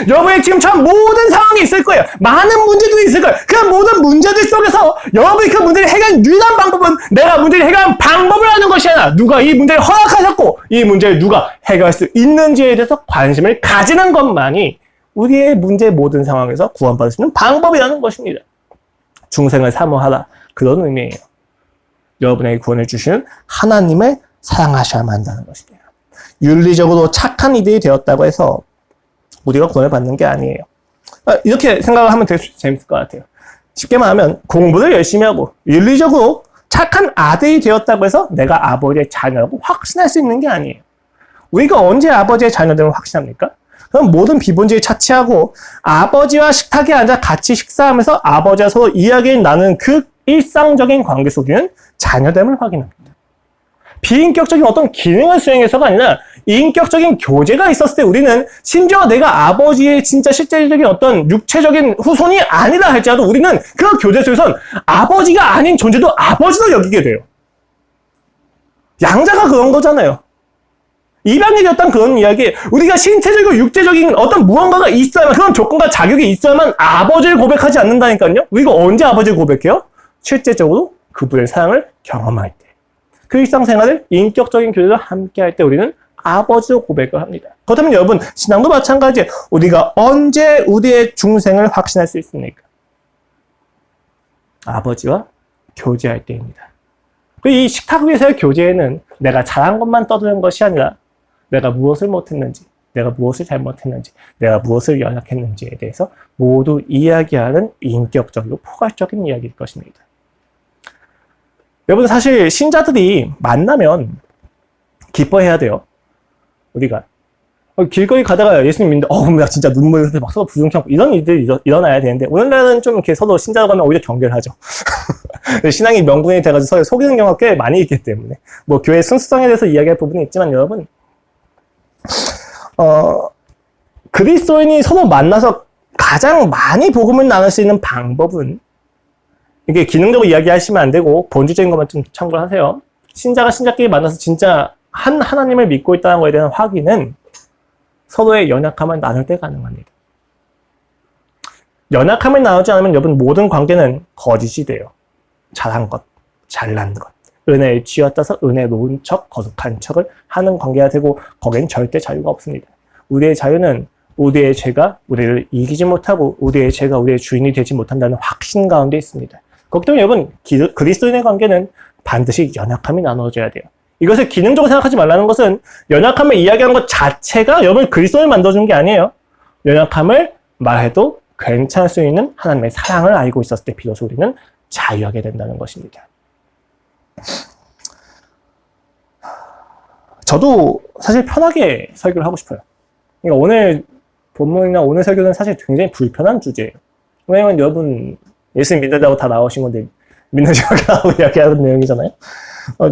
여러분의 지금처럼 모든 상황이 있을 거예요. 많은 문제들이 있을 거예요. 그 모든 문제들 속에서 여러분이 그 문제를 해결한 유일한 방법은 내가 문제를 해결한 방법을 아는 것이 아니라 누가 이 문제를 허락하셨고 이 문제를 누가 해결할 수 있는지에 대해서 관심을 가지는 것만이 우리의 문제의 모든 상황에서 구원받을 수 있는 방법이라는 것입니다. 중생을 사모하라. 그런 의미예요. 여러분에게 구원을 주시는 하나님을 사랑하셔야만 한다는 것입니다. 윤리적으로 착한 이들이 되었다고 해서 우리가 구원을 받는 게 아니에요. 이렇게 생각을 하면 되게 재밌을 것 같아요. 쉽게 말하면 공부를 열심히 하고 윤리적으로 착한 아들이 되었다고 해서 내가 아버지의 자녀라고 확신할 수 있는 게 아니에요. 우리가 언제 아버지의 자녀됨을 확신합니까? 그럼 모든 비본질을 차치하고 아버지와 식탁에 앉아 같이 식사하면서 아버지와 서로 이야기를 나누는 그 일상적인 관계 속에는 자녀됨을 확인합니다. 비인격적인 어떤 기능을 수행해서가 아니라 인격적인 교제가 있었을 때 우리는 심지어 내가 아버지의 진짜 실제적인 어떤 육체적인 후손이 아니다 할지라도 우리는 그 교제 속에선 아버지가 아닌 존재도 아버지로 여기게 돼요. 양자가 그런 거잖아요. 이방인이 어떤 그런 이야기, 우리가 신체적이고 육체적인 어떤 무언가가 있어야만, 그런 조건과 자격이 있어야만 아버지를 고백하지 않는다니까요. 우리가 언제 아버지를 고백해요? 실제적으로 그분의 사랑을 경험할 때. 그 일상생활을 인격적인 교제와 함께 할 때 우리는 아버지로 고백을 합니다. 그렇다면 여러분, 신앙도 마찬가지예요. 우리가 언제 우리의 중생을 확신할 수 있습니까? 아버지와 교제할 때입니다. 이 식탁 위에서의 교제에는 내가 잘한 것만 떠드는 것이 아니라 내가 무엇을 못했는지, 내가 무엇을 잘못했는지, 내가 무엇을 연약했는지에 대해서 모두 이야기하는 인격적이고 포괄적인 이야기일 것입니다. 여러분, 사실 신자들이 만나면 기뻐해야 돼요. 우리가 길거리 가다가 예수님 믿는데 나 진짜 눈물 흘려서 막 서로 부둥켜 이런 일들이 일어나야 되는데 오늘날은 좀 이렇게 서로 신자로 가면 오히려 경계를 하죠. 신앙이 명분이 돼가지고 서로 속이는 경우가 꽤 많이 있기 때문에 뭐 교회 순수성에 대해서 이야기할 부분이 있지만 여러분 그리스도인이 서로 만나서 가장 많이 복음을 나눌 수 있는 방법은 이게 기능적으로 이야기하시면 안 되고 본질적인 것만 좀 참고를 하세요. 신자가 신자끼리 만나서 진짜 한 하나님을 믿고 있다는 것에 대한 확인은 서로의 연약함을 나눌 때 가능합니다. 연약함을 나누지 않으면 여러분 모든 관계는 거짓이 돼요. 잘한 것, 잘난 것, 은혜에 쥐어짜서 은혜로운 척, 거룩한 척을 하는 관계가 되고 거기엔 절대 자유가 없습니다. 우리의 자유는 우리의 죄가 우리를 이기지 못하고 우리의 죄가 우리의 주인이 되지 못한다는 확신 가운데 있습니다. 그렇기 때문에 여러분 그리스도인의 관계는 반드시 연약함이 나눠져야 돼요. 이것을 기능적으로 생각하지 말라는 것은 연약함을 이야기하는 것 자체가 여러분 그리스도를 만들어주는 게 아니에요. 연약함을 말해도 괜찮을 수 있는 하나님의 사랑을 알고 있었을 때 비로소 우리는 자유하게 된다는 것입니다. 저도 사실 편하게 설교를 하고 싶어요. 그러니까 오늘 본문이나 오늘 설교는 사실 굉장히 불편한 주제예요. 왜냐면 여러분 예수님 믿는다고 다 나오신 건데 믿는지 확인하고 이야기하는 내용이잖아요.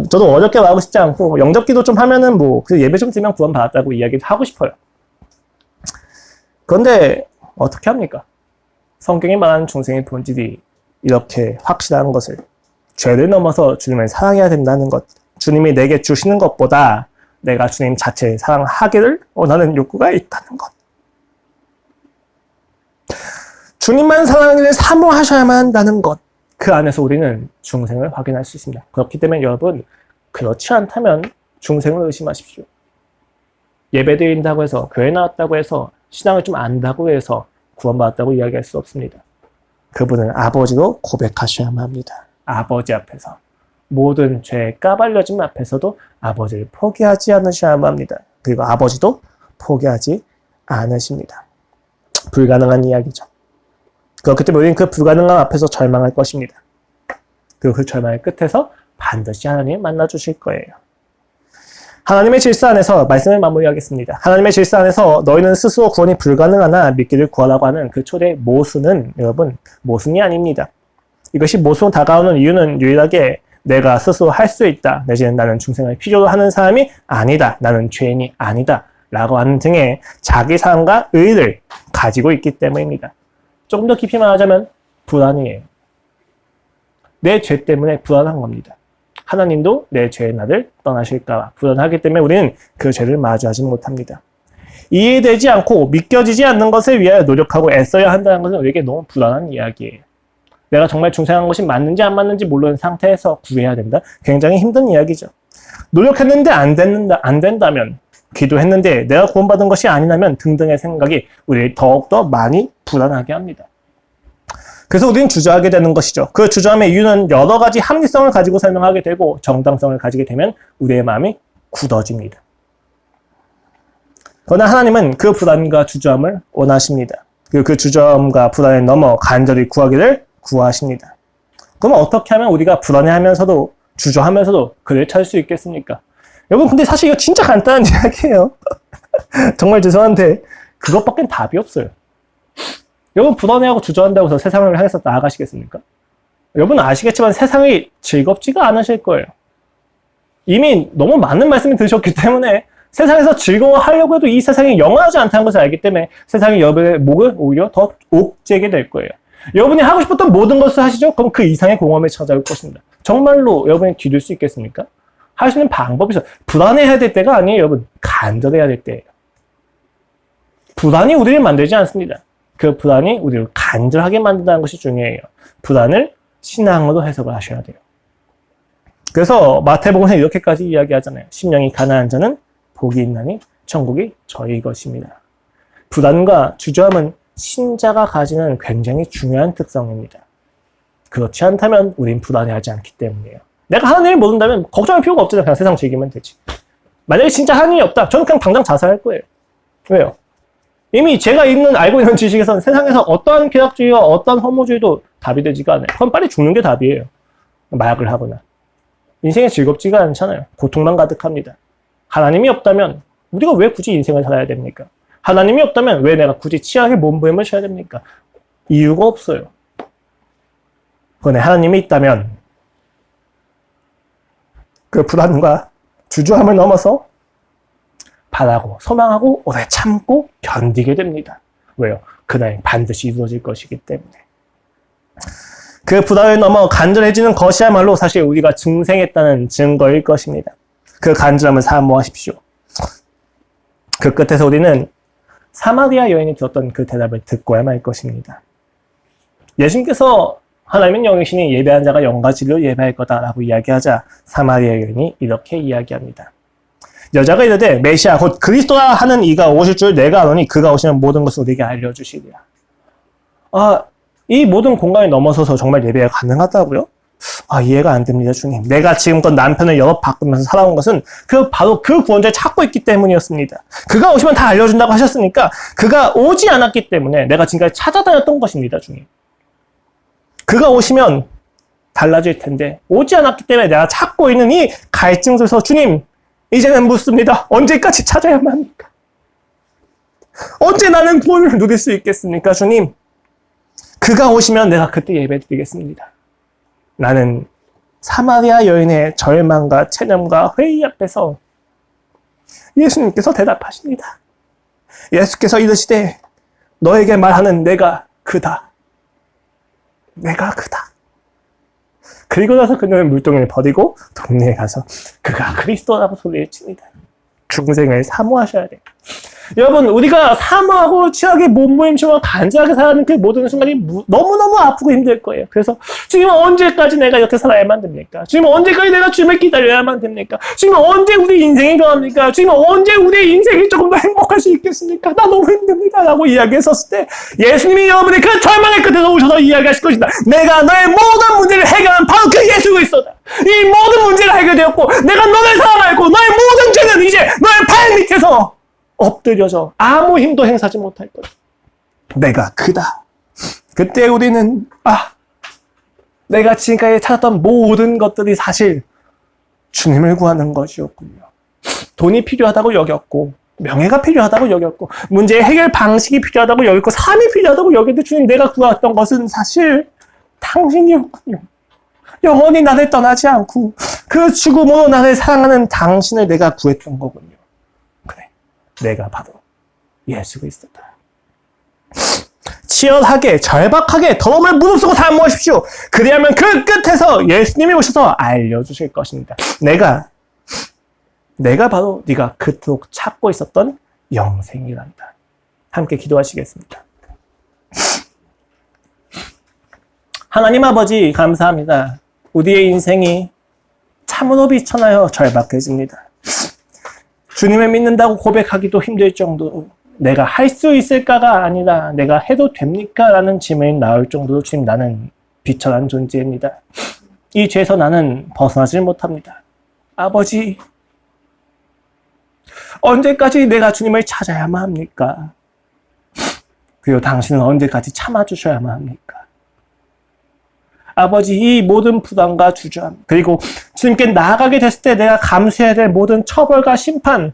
저도 어렵게 말하고 싶지 않고 영접기도 좀 하면은 뭐 예배 좀 드리면 구원 받았다고 이야기도 하고 싶어요. 그런데 어떻게 합니까? 성경이 말하는 중생의 본질이 이렇게 확실한 것을 죄를 넘어서 주님을 사랑해야 된다는 것, 주님이 내게 주시는 것보다 내가 주님 자체를 사랑하기를 원하는 욕구가 있다는 것, 주님만 사랑하기를 사모하셔야만 한다는 것, 그 안에서 우리는 중생을 확인할 수 있습니다. 그렇기 때문에 여러분 그렇지 않다면 중생을 의심하십시오. 예배 드린다고 해서 교회 나왔다고 해서 신앙을 좀 안다고 해서 구원받았다고 이야기할 수 없습니다. 그분은 아버지로 고백하셔야만 합니다. 아버지 앞에서 모든 죄에 까발려짐 앞에서도 아버지를 포기하지 않으셔야만 합니다. 그리고 아버지도 포기하지 않으십니다. 불가능한 이야기죠. 그렇기 때문에 우리는 그 불가능함 앞에서 절망할 것입니다. 그리고 그 절망의 끝에서 반드시 하나님을 만나주실 거예요. 하나님의 질서 안에서 말씀을 마무리하겠습니다. 하나님의 질서 안에서 너희는 스스로 구원이 불가능하나 믿기를 구하라고 하는 그 초대 모순은 여러분 모순이 아닙니다. 이것이 모순으로 다가오는 이유는 유일하게 내가 스스로 할 수 있다, 내지는 나는 중생을 필요로 하는 사람이 아니다, 나는 죄인이 아니다 라고 하는 등의 자기 사랑과 의의를 가지고 있기 때문입니다. 조금 더 깊이 말하자면 불안이에요. 내 죄 때문에 불안한 겁니다. 하나님도 내 죄의 나를 떠나실까 불안하기 때문에 우리는 그 죄를 마주하지 못합니다. 이해되지 않고 믿겨지지 않는 것을 위하여 노력하고 애써야 한다는 것은 우리에게 너무 불안한 이야기예요. 내가 정말 중생한 것이 맞는지 안 맞는지 모르는 상태에서 구해야 된다? 굉장히 힘든 이야기죠. 노력했는데 안 된다면, 기도했는데 내가 구원받은 것이 아니라면 등등의 생각이 우리를 더욱더 많이 불안하게 합니다. 그래서 우리는 주저하게 되는 것이죠. 그 주저함의 이유는 여러 가지 합리성을 가지고 설명하게 되고 정당성을 가지게 되면 우리의 마음이 굳어집니다. 그러나 하나님은 그 불안과 주저함을 원하십니다. 그 주저함과 불안을 넘어 간절히 구하기를 구하십니다. 그러면 어떻게 하면 우리가 불안해하면서도 주저하면서도 그를 찾을 수 있겠습니까? 여러분 근데 사실 이거 진짜 간단한 이야기예요. 정말 죄송한데 그것밖엔 답이 없어요. 여러분 불안해하고 주저한다고 해서 세상을 향해서 나아가시겠습니까? 여러분 아시겠지만 세상이 즐겁지가 않으실 거예요. 이미 너무 많은 말씀을 들으셨기 때문에 세상에서 즐거워하려고 해도 이 세상이 영원하지 않다는 것을 알기 때문에 세상이 여러분의 목을 오히려 더 옥죄게 될 거예요. 여러분이 하고 싶었던 모든 것을 하시죠? 그럼 그 이상의 공허함을 찾아올 것입니다. 정말로 여러분이 뒤질 수 있겠습니까? 할 수 있는 방법이 있어요. 불안해해야 될 때가 아니에요, 여러분. 간절해야 될 때예요. 불안이 우리를 만들지 않습니다. 그 불안이 우리를 간절하게 만든다는 것이 중요해요. 불안을 신앙으로 해석을 하셔야 돼요. 그래서 마태복음에서 이렇게까지 이야기하잖아요. 심령이 가난한 자는 복이 있나니 천국이 저희 것입니다. 불안과 주저함은 신자가 가지는 굉장히 중요한 특성입니다. 그렇지 않다면 우린 불안해하지 않기 때문이에요. 내가 하나님을 모른다면 걱정할 필요가 없잖아요. 그냥 세상 즐기면 되지. 만약에 진짜 하나님이 없다. 저는 그냥 당장 자살할 거예요. 왜요? 이미 제가 알고 있는 지식에서는 세상에서 어떠한 쾌락주의와 어떠한 허무주의도 답이 되지가 않아요. 그럼 빨리 죽는 게 답이에요. 마약을 하거나. 인생이 즐겁지가 않잖아요. 고통만 가득합니다. 하나님이 없다면 우리가 왜 굳이 인생을 살아야 됩니까? 하나님이 없다면 왜 내가 굳이 치약의 몸부림을 쳐야 됩니까? 이유가 없어요. 그런데 하나님이 있다면 그 불안과 주저함을 넘어서 바라고 소망하고 오래 참고 견디게 됩니다. 왜요? 그날 반드시 이루어질 것이기 때문에. 그 불안을 넘어 간절해지는 것이야말로 사실 우리가 중생했다는 증거일 것입니다. 그 간절함을 사모하십시오. 그 끝에서 우리는 사마리아 여인이 들었던 그 대답을 듣고야 말 것입니다. 예수님께서 하나님은 영이시니 예배한 자가 영과 진리로 예배할 거다라고 이야기하자 사마리아 여인이 이렇게 이야기합니다. 여자가 이르되 메시아 곧 그리스도라 하는 이가 오실 줄 내가 아노니 그가 오시면 모든 것을 우리에게 알려주시리라. 이 모든 공간을 넘어서서 정말 예배가 가능하다고요? 이해가 안 됩니다, 주님. 내가 지금껏 남편을 여러 바꾸면서 살아온 것은 바로 그 구원자를 찾고 있기 때문이었습니다. 그가 오시면 다 알려준다고 하셨으니까 그가 오지 않았기 때문에 내가 지금까지 찾아다녔던 것입니다, 주님. 그가 오시면 달라질 텐데 오지 않았기 때문에 내가 찾고 있는 이 갈증 속에서 주님, 이제는 묻습니다. 언제까지 찾아야만 합니까? 언제 나는 구원을 누릴 수 있겠습니까, 주님? 그가 오시면 내가 그때 예배드리겠습니다. 나는 사마리아 여인의 절망과 체념과 회의 앞에서 예수님께서 대답하십니다. 예수께서 이르시되 너에게 말하는 내가 그다. 내가 그다. 그리고 나서 그녀는 물동이를 버리고 동네에 가서 그가 그리스도라고 소리를 칩니다. 중생을 사모하셔야 돼요. 여러분, 우리가 사모하고 치하게 몸부림치고 간절하게 살아가는 그 모든 순간이 너무너무 아프고 힘들 거예요. 그래서 주님 언제까지 내가 이렇게 살아야만 됩니까? 주님 언제까지 내가 주님을 기다려야만 됩니까? 주님 언제 우리 인생이 변합니까? 주님 언제 우리 인생이 조금 더 행복할 수 있겠습니까? 나 너무 힘듭니다. 라고 이야기했었을 때 예수님이 여러분의 그 절망의 끝에서 오셔서 이야기하실 것이다. 내가 너의 모든 문제를 해결한 바로 그 예수 그리스도다. 이 모든 문제가 해결되었고 내가 너를 사랑하고 너의 모든 죄는 이제 너의 발 밑에서 엎드려져 아무 힘도 행사하지 못할 거야. 내가 그다. 그때 우리는 내가 지금까지 찾았던 모든 것들이 사실 주님을 구하는 것이었군요. 돈이 필요하다고 여겼고 명예가 필요하다고 여겼고 문제의 해결 방식이 필요하다고 여겼고 삶이 필요하다고 여겼는데 주님 내가 구했던 것은 사실 당신이었군요. 영원히 나를 떠나지 않고 그 죽음으로 나를 사랑하는 당신을 내가 구했던 거군요. 내가 바로 예수 그리스도다. 치열하게 절박하게 더러움을 무릅쓰고 사모하십시오. 그리하면 그 끝에서 예수님이 오셔서 알려주실 것입니다. 내가 바로 네가 그토록 찾고 있었던 영생이란다. 함께 기도하시겠습니다. 하나님 아버지 감사합니다. 우리의 인생이 참으로 비천하여 절박해집니다. 주님을 믿는다고 고백하기도 힘들 정도로 내가 할 수 있을까가 아니라 내가 해도 됩니까? 라는 질문이 나올 정도로 주님 나는 비천한 존재입니다. 이 죄에서 나는 벗어나질 못합니다. 아버지, 언제까지 내가 주님을 찾아야만 합니까? 그리고 당신은 언제까지 참아주셔야만 합니까? 아버지 이 모든 부담과 주저함 그리고 주님께 나아가게 됐을 때 내가 감수해야 될 모든 처벌과 심판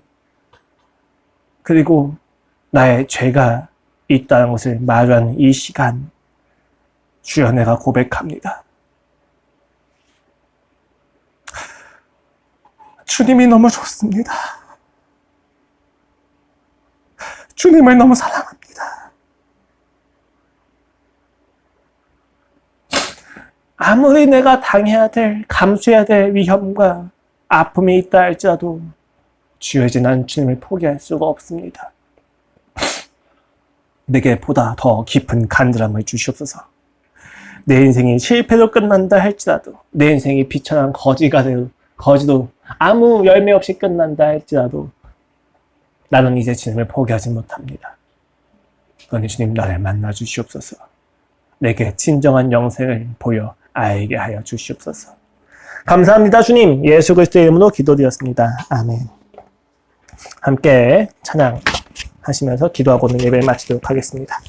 그리고 나의 죄가 있다는 것을 말하는 이 시간 주여 내가 고백합니다. 주님이 너무 좋습니다. 주님을 너무 사랑합니다. 아무리 내가 당해야 될, 감수해야 될 위험과 아픔이 있다 할지라도 주여 이제 난 주님을 포기할 수가 없습니다. 내게 보다 더 깊은 간절함을 주시옵소서. 내 인생이 실패로 끝난다 할지라도 내 인생이 비천한 거지도 아무 열매 없이 끝난다 할지라도 나는 이제 주님을 포기하지 못합니다. 그러니 주님 나를 만나 주시옵소서. 내게 진정한 영생을 보여 알게 하여 주시옵소서. 감사합니다 주님. 예수 그리스도의 이름으로 기도드렸습니다. 아멘. 함께 찬양하시면서 기도하고는 예배를 마치도록 하겠습니다.